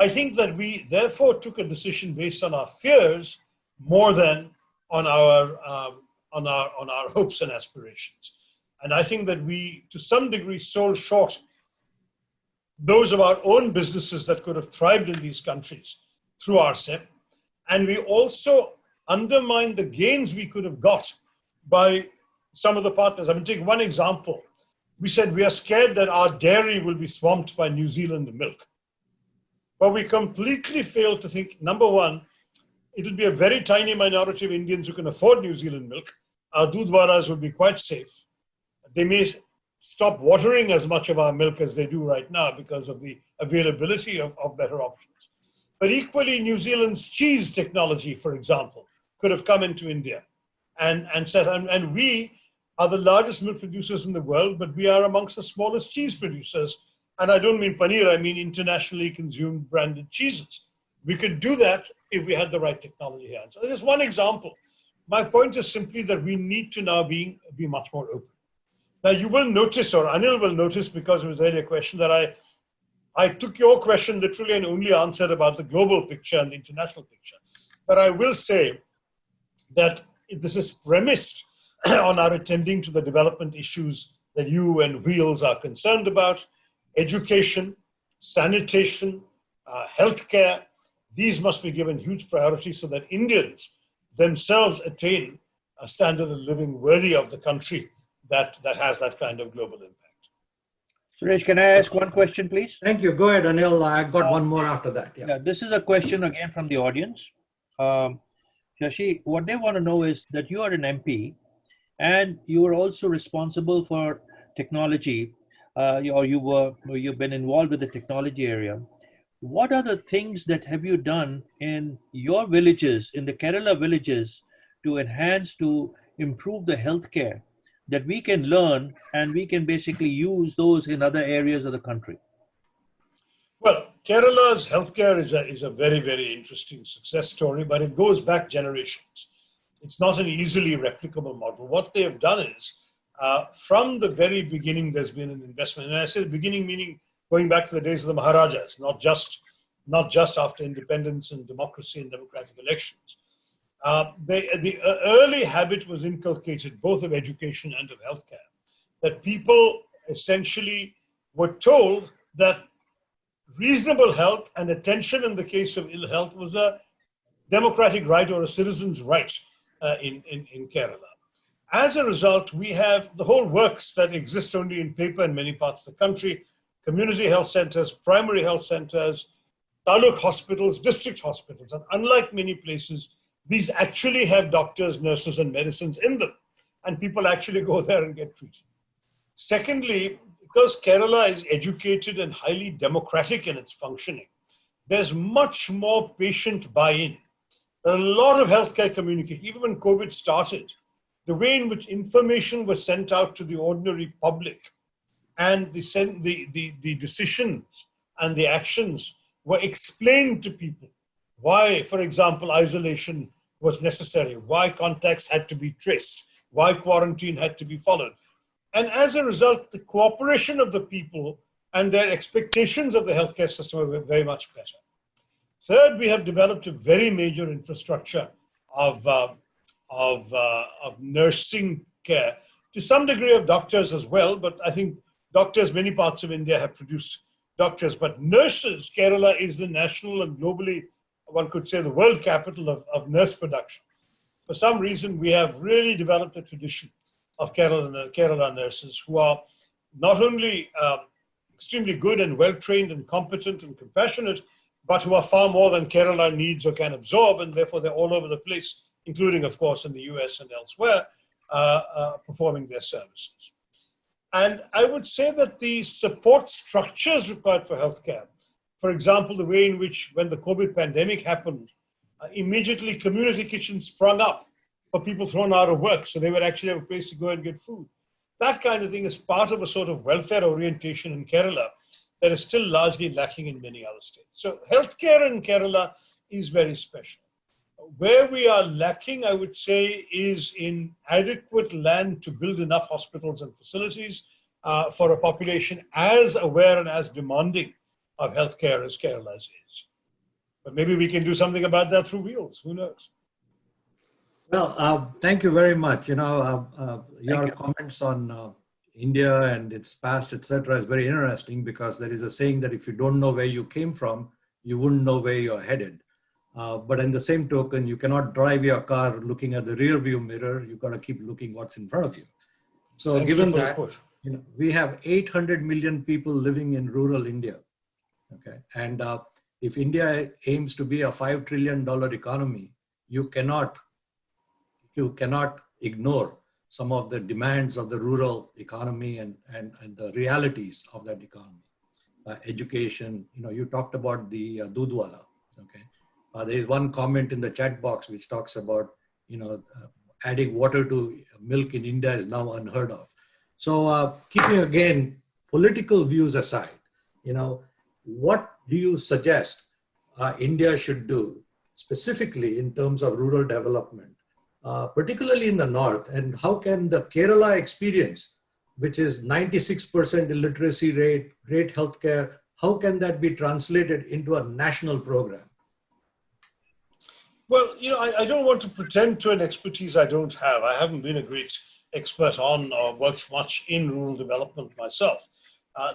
I think that we therefore took a decision based on our fears more than on our hopes and aspirations. And I think that we, to some degree, sold short those of our own businesses that could have thrived in these countries through RCEP. And we also undermined the gains we could have got by some of the partners. I mean, take one example. We said we are scared that our dairy will be swamped by New Zealand milk. But we completely failed to think, number one, it will be a very tiny minority of Indians who can afford New Zealand milk. Our dudwaras will be quite safe. They may stop watering as much of our milk as they do right now because of the availability of better options. But equally, New Zealand's cheese technology, for example, could have come into India and we are the largest milk producers in the world, but we are amongst the smallest cheese producers. And I don't mean paneer, I mean internationally consumed branded cheeses. We could do that if we had the right technology here. So this is one example. My point is simply that we need to now be much more open. Now you will notice, or Anil will notice, because it was earlier question, that I took your question literally and only answered about the global picture and the international picture. But I will say that this is premised on our attending to the development issues that you and Wheels are concerned about: education, sanitation, healthcare. These must be given huge priority so that Indians themselves attain a standard of living worthy of the country that has that kind of global impact. Suresh, can I ask one question, please? Thank you. Go ahead, Anil. I got one more after that. Yeah, this is a question again from the audience. Shashi, what they want to know is that you are an MP and you are also responsible for technology, or you've been involved with the technology area. What are the things that have you done in your villages, in the Kerala villages, to improve the healthcare that we can learn and we can basically use those in other areas of the country? Well, Kerala's healthcare is a very, very interesting success story, but it goes back generations. It's not an easily replicable model. What they have done is, from the very beginning, there's been an investment. And I say the beginning meaning going back to the days of the Maharajas, not just after independence and democracy and democratic elections. The early habit was inculcated, both of education and of healthcare, that people essentially were told that reasonable health and attention in the case of ill health was a democratic right or a citizen's right in Kerala. As a result, we have the whole works that exist only in paper in many parts of the country: community health centers, primary health centers, taluk hospitals, district hospitals. And unlike many places, these actually have doctors, nurses, and medicines in them. And people actually go there and get treated. Secondly, because Kerala is educated and highly democratic in its functioning, there's much more patient buy-in. There are a lot of healthcare communication. Even when COVID started, the way in which information was sent out to the ordinary public and the decisions and the actions were explained to people. Why, for example, isolation was necessary, why contacts had to be traced, why quarantine had to be followed. And as a result, the cooperation of the people and their expectations of the healthcare system were very much better. Third, we have developed a very major infrastructure of nursing care, to some degree of doctors as well, but I think doctors, many parts of India have produced doctors, but nurses, Kerala is the national and globally, one could say, the world capital of nurse production. For some reason, we have really developed a tradition of Kerala nurses who are not only extremely good and well-trained and competent and compassionate, but who are far more than Kerala needs or can absorb, and therefore they're all over the place, including, of course, in the US and elsewhere, performing their services. And I would say that the support structures required for healthcare, for example, the way in which when the COVID pandemic happened, immediately community kitchens sprung up for people thrown out of work, so they would actually have a place to go and get food. That kind of thing is part of a sort of welfare orientation in Kerala that is still largely lacking in many other states. So healthcare in Kerala is very special. Where we are lacking, I would say, is in adequate land to build enough hospitals and facilities. for a population as aware and as demanding of healthcare as Kerala's is. But maybe we can do something about that through wheels. Who knows? Well, thank you very much. Your you. comments on India and its past, etc., is very interesting because there is a saying that if you don't know where you came from, you wouldn't know where you're headed. But in the same token, you cannot drive your car looking at the rear view mirror. You've got to keep looking what's in front of you. So Thank you given for the that, quote. we have 800 million people living in rural India. Okay, and if India aims to be a $5 trillion economy, you cannot ignore some of the demands of the rural economy and the realities of that economy. Education, you talked about the Dudwala. Okay, there is one comment in the chat box which talks about, adding water to milk in India is now unheard of. So keeping again political views aside, what do you suggest India should do specifically in terms of rural development, particularly in the north? And how can the Kerala experience, which is 96% illiteracy rate, great healthcare, how can that be translated into a national program? Well, I don't want to pretend to an expertise I don't have. I haven't been a great expert on or worked much in rural development myself.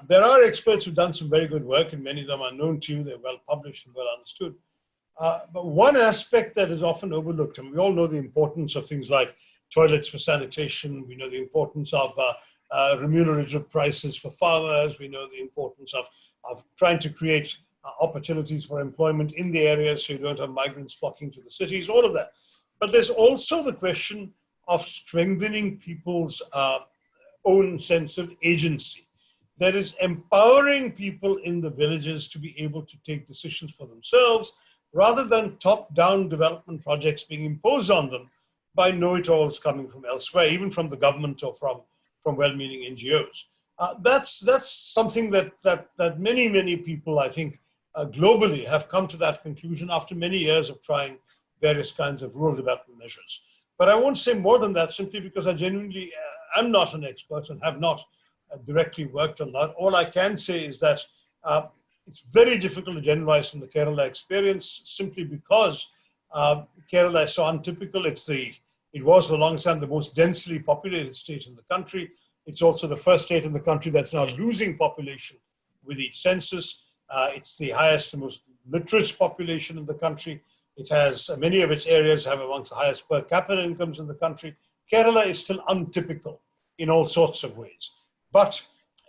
There are experts who've done some very good work, and many of them are known to you. They're well published and well understood. But one aspect that is often overlooked, and we all know the importance of things like toilets for sanitation. We know the importance of remunerative prices for farmers. We know the importance of trying to create opportunities for employment in the areas so you don't have migrants flocking to the cities, all of that. But there's also the question of strengthening people's own sense of agency. That is empowering people in the villages to be able to take decisions for themselves rather than top-down development projects being imposed on them by know-it-alls coming from elsewhere, even from the government or from well-meaning NGOs. That's something that many people, I think, globally have come to that conclusion after many years of trying various kinds of rural development measures. But I won't say more than that simply because I genuinely am not an expert and have not directly worked on that. All I can say is that it's very difficult to generalize from the Kerala experience simply because Kerala is so untypical. It was for the longest time the most densely populated state in the country. It's also the first state in the country that's now losing population with each census. It's the highest and most literate population in the country. It has, many of its areas have amongst the highest per capita incomes in the country. Kerala is still untypical in all sorts of ways. But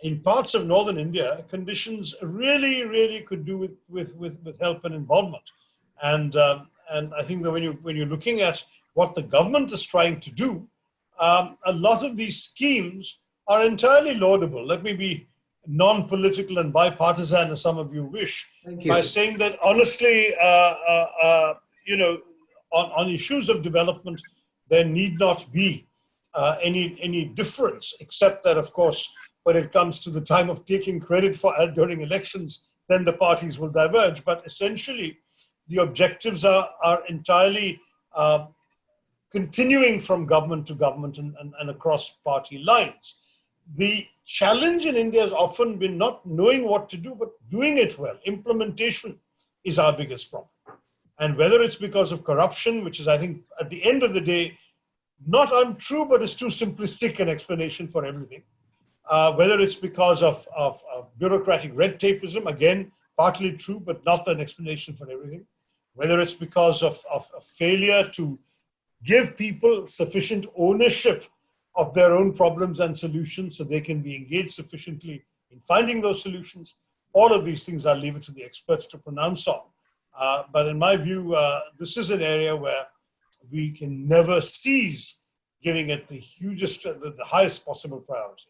in parts of northern India, conditions really could do with help and involvement. And I think that when you're looking at what the government is trying to do, a lot of these schemes are entirely laudable. Let me be non-political and bipartisan, as some of you wish, by saying that honestly, on issues of development, there need not be any difference, except that, of course, when it comes to the time of taking credit for during elections, then the parties will diverge. But essentially, the objectives are entirely continuing from government to government and across party lines. The challenge in India has often been not knowing what to do, but doing it well. Implementation is our biggest problem. And whether it's because of corruption, which is, I think, at the end of the day, not untrue, but it's too simplistic an explanation for everything. Whether it's because of bureaucratic red tapeism, again, partly true, but not an explanation for everything. Whether it's because of failure to give people sufficient ownership of their own problems and solutions so they can be engaged sufficiently in finding those solutions. All of these things I'll leave it to the experts to pronounce on. But in my view, this is an area where we can never cease giving it the highest possible priority.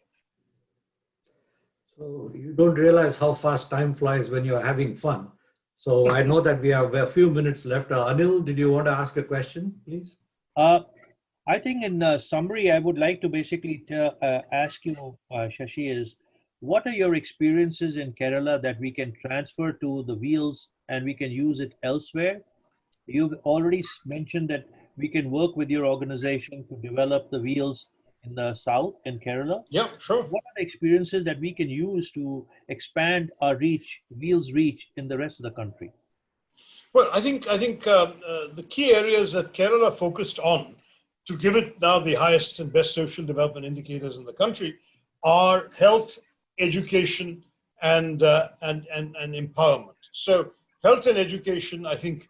So you don't realize how fast time flies when you're having fun. So I know that we have a few minutes left. Anil, did you want to ask a question, please? I think in summary, I would like to basically ask you, Shashi, is what are your experiences in Kerala that we can transfer to the wheels and we can use it elsewhere? You've already mentioned that we can work with your organization to develop the wheels in the south, in Kerala. Yeah, sure. What are the experiences that we can use to expand our reach, Wheels' reach in the rest of the country? Well, I think the key areas that Kerala focused on to give it now the highest and best social development indicators in the country are health, education, and empowerment. So, health and education, I think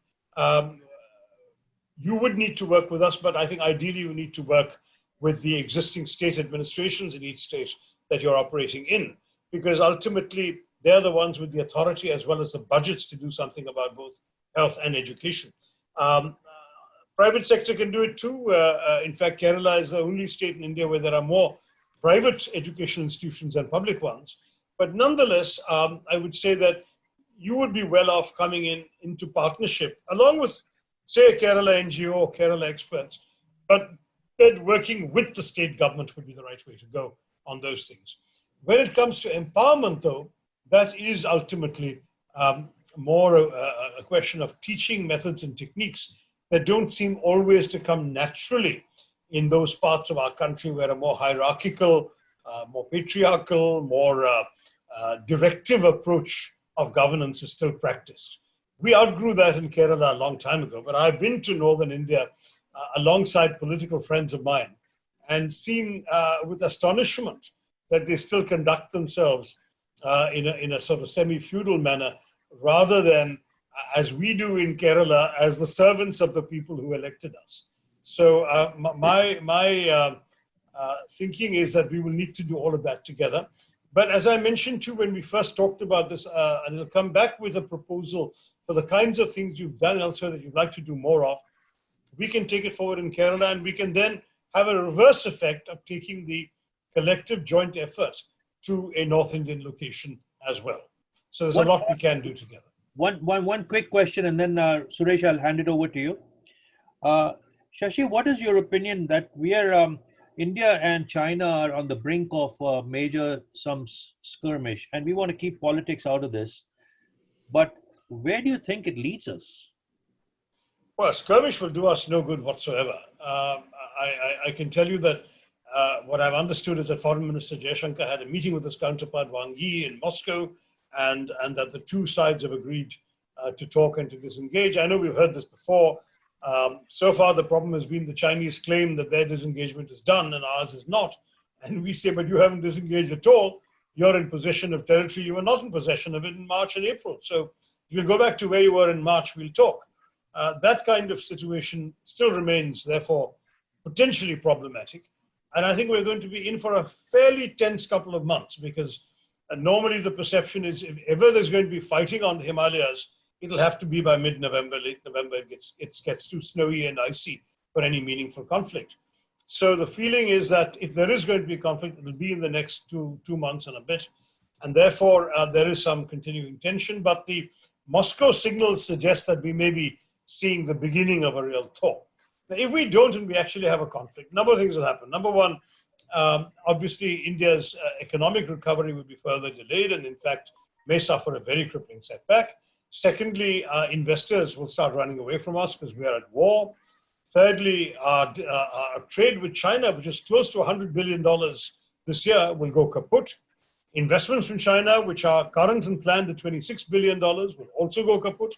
you would need to work with us, but I think ideally you need to work with the existing state administrations in each state that you're operating in, because ultimately they're the ones with the authority as well as the budgets to do something about both health and education. Private sector can do it too. In fact, Kerala is the only state in India where there are more private educational institutions than public ones. But nonetheless, I would say that you would be well off coming into partnership along with, say, a Kerala NGO or Kerala experts, but then working with the state government would be the right way to go on those things. When it comes to empowerment, though, that is ultimately more a question of teaching methods and techniques that don't seem always to come naturally in those parts of our country where a more hierarchical, more patriarchal, more directive approach of governance is still practiced. We outgrew that in Kerala a long time ago, but I've been to northern India alongside political friends of mine and seen with astonishment that they still conduct themselves in a sort of semi-feudal manner rather than, as we do in Kerala, as the servants of the people who elected us. So my thinking is that we will need to do all of that together. But as I mentioned too, when we first talked about this, and I'll come back with a proposal for the kinds of things you've done elsewhere that you'd like to do more of, we can take it forward in Kerala, and we can then have a reverse effect of taking the collective joint effort to a North Indian location as well. So there's a lot we can do together. One quick question, and then Suresh, I'll hand it over to you. Shashi, what is your opinion that we are, India and China are on the brink of some skirmish, and we want to keep politics out of this, but where do you think it leads us? Well, skirmish will do us no good whatsoever. I can tell you that what I've understood is that Foreign Minister Jaishankar had a meeting with his counterpart Wang Yi in Moscow, and that the two sides have agreed to talk and to disengage. I know we've heard this before. So far, the problem has been the Chinese claim that their disengagement is done and ours is not. And we say, but you haven't disengaged at all. You're in possession of territory. You were not in possession of it in March and April. So if you go back to where you were in March, we'll talk. That kind of situation still remains, therefore, potentially problematic. And I think we're going to be in for a fairly tense couple of months because normally the perception is if ever there's going to be fighting on the Himalayas, it'll have to be by mid-November, late November. It gets too snowy and icy for any meaningful conflict. So the feeling is that if there is going to be conflict, it'll be in the next two months and a bit. And therefore, there is some continuing tension. But the Moscow signals suggest that we may be seeing the beginning of a real thaw. Now, if we don't and we actually have a conflict, a number of things will happen. Number one, obviously, India's economic recovery will be further delayed and, in fact, may suffer a very crippling setback. Secondly, investors will start running away from us because we are at war. Thirdly, our trade with China, which is close to $100 billion this year, will go kaput. Investments from China, which are current and planned at $26 billion, will also go kaput.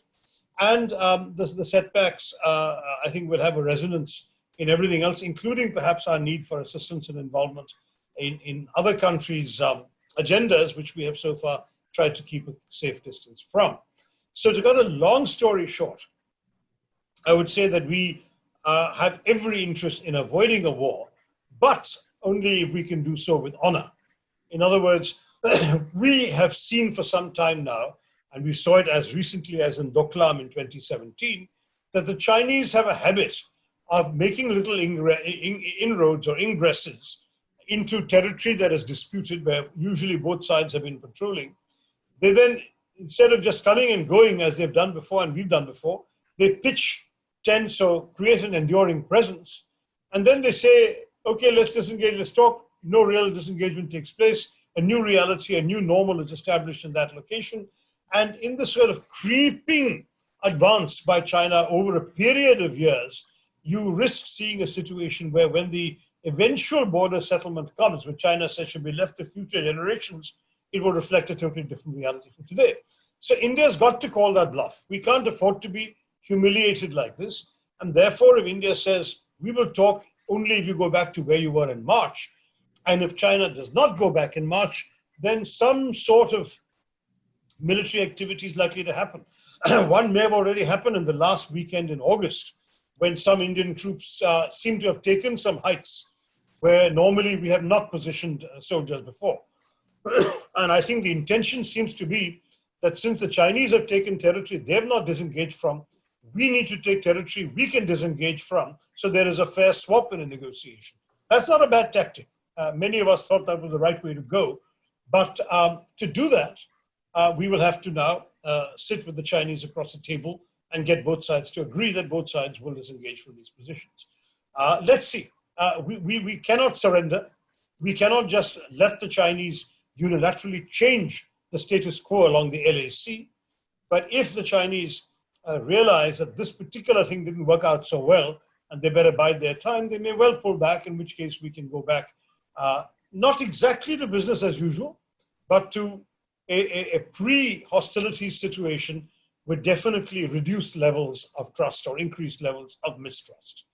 And the setbacks, I think, will have a resonance in everything else, including perhaps our need for assistance and involvement in other countries' agendas, which we have so far tried to keep a safe distance from. So to cut a long story short, I would say that we have every interest in avoiding a war, but only if we can do so with honor. In other words, we have seen for some time now, and we saw it as recently as in Doklam in 2017, that the Chinese have a habit of making little inroads or ingresses into territory that is disputed, where usually both sides have been patrolling. They then, instead of just coming and going as they've done before and we've done before, they pitch tents or create an enduring presence. And then they say, okay, let's disengage, let's talk. No real disengagement takes place. A new reality, a new normal is established in that location. And in this sort of creeping advance by China over a period of years, you risk seeing a situation where when the eventual border settlement comes, which China says should be left to future generations, it will reflect a totally different reality from today. So India's got to call that bluff. We can't afford to be humiliated like this. And therefore, if India says, we will talk only if you go back to where you were in March, and if China does not go back in March, then some sort of military activity is likely to happen. One may have already happened in the last weekend in August, when some Indian troops seem to have taken some heights where normally we have not positioned soldiers before. And I think the intention seems to be that since the Chinese have taken territory they have not disengaged from, we need to take territory we can disengage from, so there is a fair swap in a negotiation. That's not a bad tactic. Many of us thought that was the right way to go. But to do that, we will have to now sit with the Chinese across the table and get both sides to agree that both sides will disengage from these positions. Let's see. We cannot surrender. We cannot just let the Chinese unilaterally change the status quo along the LAC. But if the Chinese realize that this particular thing didn't work out so well and they better bide their time, they may well pull back, in which case we can go back, not exactly to business as usual, but to a pre-hostility situation with definitely reduced levels of trust or increased levels of mistrust.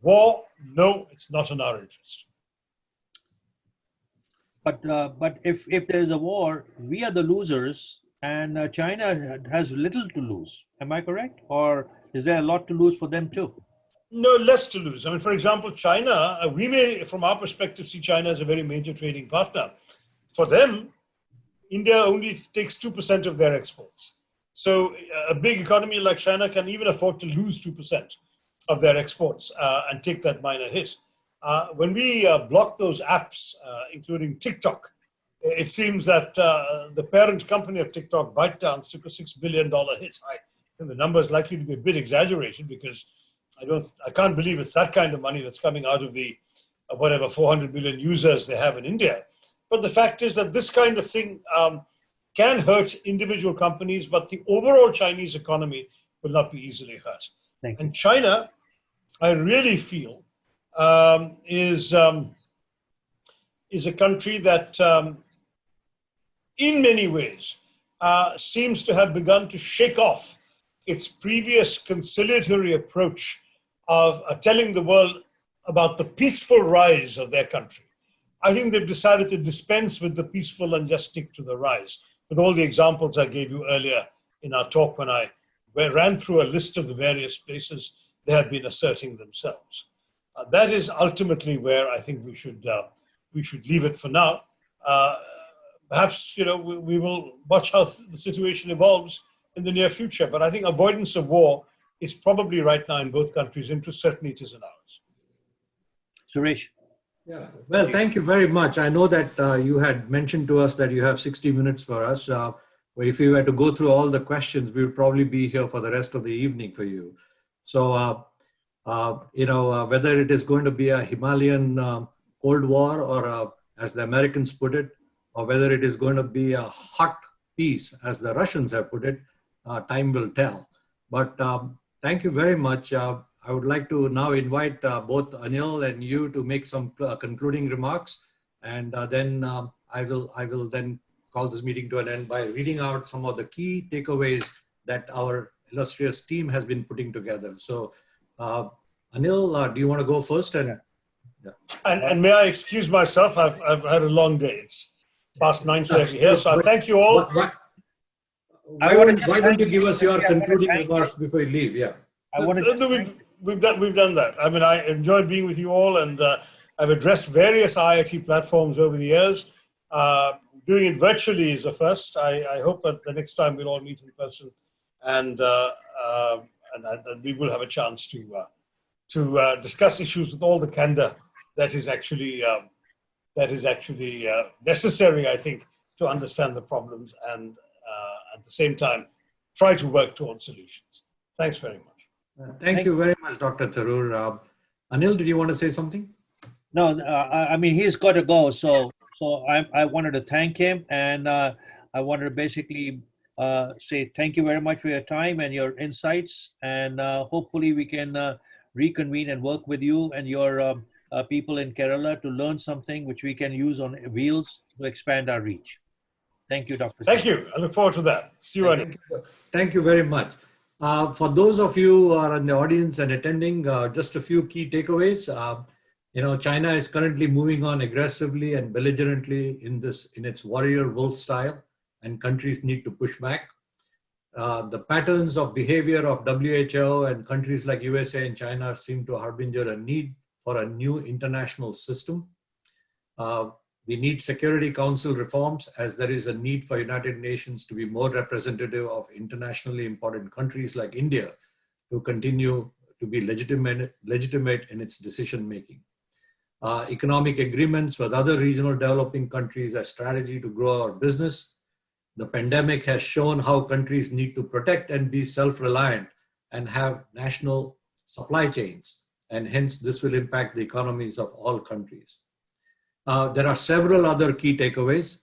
War, no, it's not in our interest. But if there is a war, we are the losers, and China has little to lose. Am I correct? Or is there a lot to lose for them too? No, less to lose. I mean, for example, China, we may, from our perspective, see China as a very major trading partner. For them, India only takes 2% of their exports. So a big economy like China can even afford to lose 2% of their exports and take that minor hit. When we blocked those apps, including TikTok, it seems that the parent company of TikTok, ByteDance, took a $6 billion hit. I think the number is likely to be a bit exaggerated because I can't believe it's that kind of money that's coming out of the whatever 400 million users they have in India. But the fact is that this kind of thing can hurt individual companies, but the overall Chinese economy will not be easily hurt. And China, I really feel, is a country that in many ways seems to have begun to shake off its previous conciliatory approach of telling the world about the peaceful rise of their country. I think they've decided to dispense with the peaceful and just stick to the rise, with all the examples I gave you earlier in our talk when I ran through a list of the various places they have been asserting themselves. That is ultimately where I think we should leave it for now. Perhaps we will watch how the situation evolves in the near future. But I think avoidance of war is probably right now in both countries' interest. Certainly it is in ours. Suresh. Yeah, well, thank you very much. I know that you had mentioned to us that you have 60 minutes for us. If we were to go through all the questions, we would probably be here for the rest of the evening for you. So, whether it is going to be a Himalayan Cold War or as the Americans put it, or whether it is going to be a hot peace, as the Russians have put it, time will tell. But thank you very much. I would like to now invite both Anil and you to make some concluding remarks, and then I will then call this meeting to an end by reading out some of the key takeaways that our illustrious team has been putting together. So, Anil, do you want to go first? And may I excuse myself? I've had a long day. It's past 9:30 here, so I thank you all. Why don't you give us your concluding remarks before you leave? Yeah. We've done that. I mean, I enjoyed being with you all, and I've addressed various IIT platforms over the years. Doing it virtually is a first. I hope that the next time we'll all meet in person, and we will have a chance to discuss issues with all the candor that is actually necessary, I think, to understand the problems and at the same time try to work towards solutions. Thanks very much. Thank you very much, Dr. Tharoor. Anil, did you want to say something? No, I mean, he's got to go. So I wanted to thank him, and I wanted to basically say thank you very much for your time and your insights. And hopefully we can reconvene and work with you and your people in Kerala to learn something which we can use on wheels to expand our reach. Thank you, Dr. Thank Singh. you. I look forward to that. See you, Anil. Thank you very much. For those of you who are in the audience and attending, just a few key takeaways. China is currently moving on aggressively and belligerently in its warrior wolf style, and countries need to push back. The patterns of behavior of WHO and countries like USA and China seem to harbinger a need for a new international system. We need Security Council reforms, as there is a need for United Nations to be more representative of internationally important countries like India to continue to be legitimate in its decision making. Economic agreements with other regional developing countries as strategy to grow our business. The pandemic has shown how countries need to protect and be self-reliant and have national supply chains, and hence this will impact the economies of all countries. There are several other key takeaways.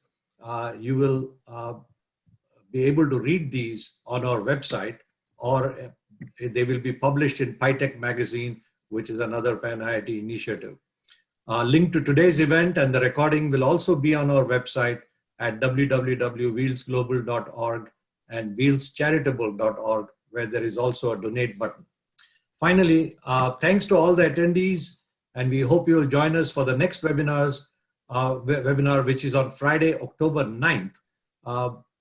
You will be able to read these on our website, or they will be published in PITech magazine, which is another Pan IIT initiative. Link to today's event and the recording will also be on our website at www.wheelsglobal.org and wheelscharitable.org, where there is also a donate button. Finally, thanks to all the attendees, and we hope you will join us for the next webinar, which is on Friday, October 9th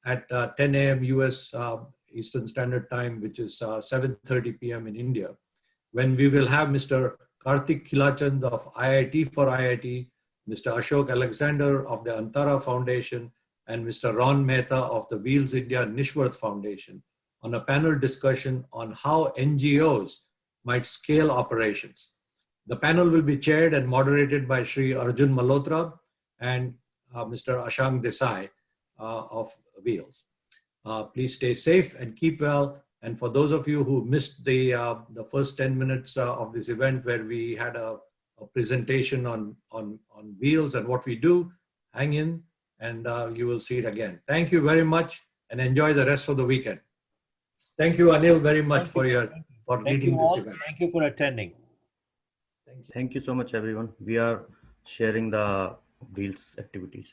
at 10 a.m. US Eastern Standard Time, which is 7:30 p.m. in India, when we will have Mr. Karthik Khilachand of IIT for IIT, Mr. Ashok Alexander of the Antara Foundation, and Mr. Ron Mehta of the Wheels India Nishworth Foundation on a panel discussion on how NGOs might scale operations. The panel will be chaired and moderated by Sri Arjun Malhotra and Mr. Ashang Desai of Wheels. Please stay safe and keep well. And for those of you who missed the first 10 minutes of this event, where we had a presentation on Wheels and what we do, hang in and you will see it again. Thank you very much and enjoy the rest of the weekend. Thank you, Anil, very much for leading this event. Thank you for attending. Thank you. Thank you so much, everyone. We are sharing the Wheels activities.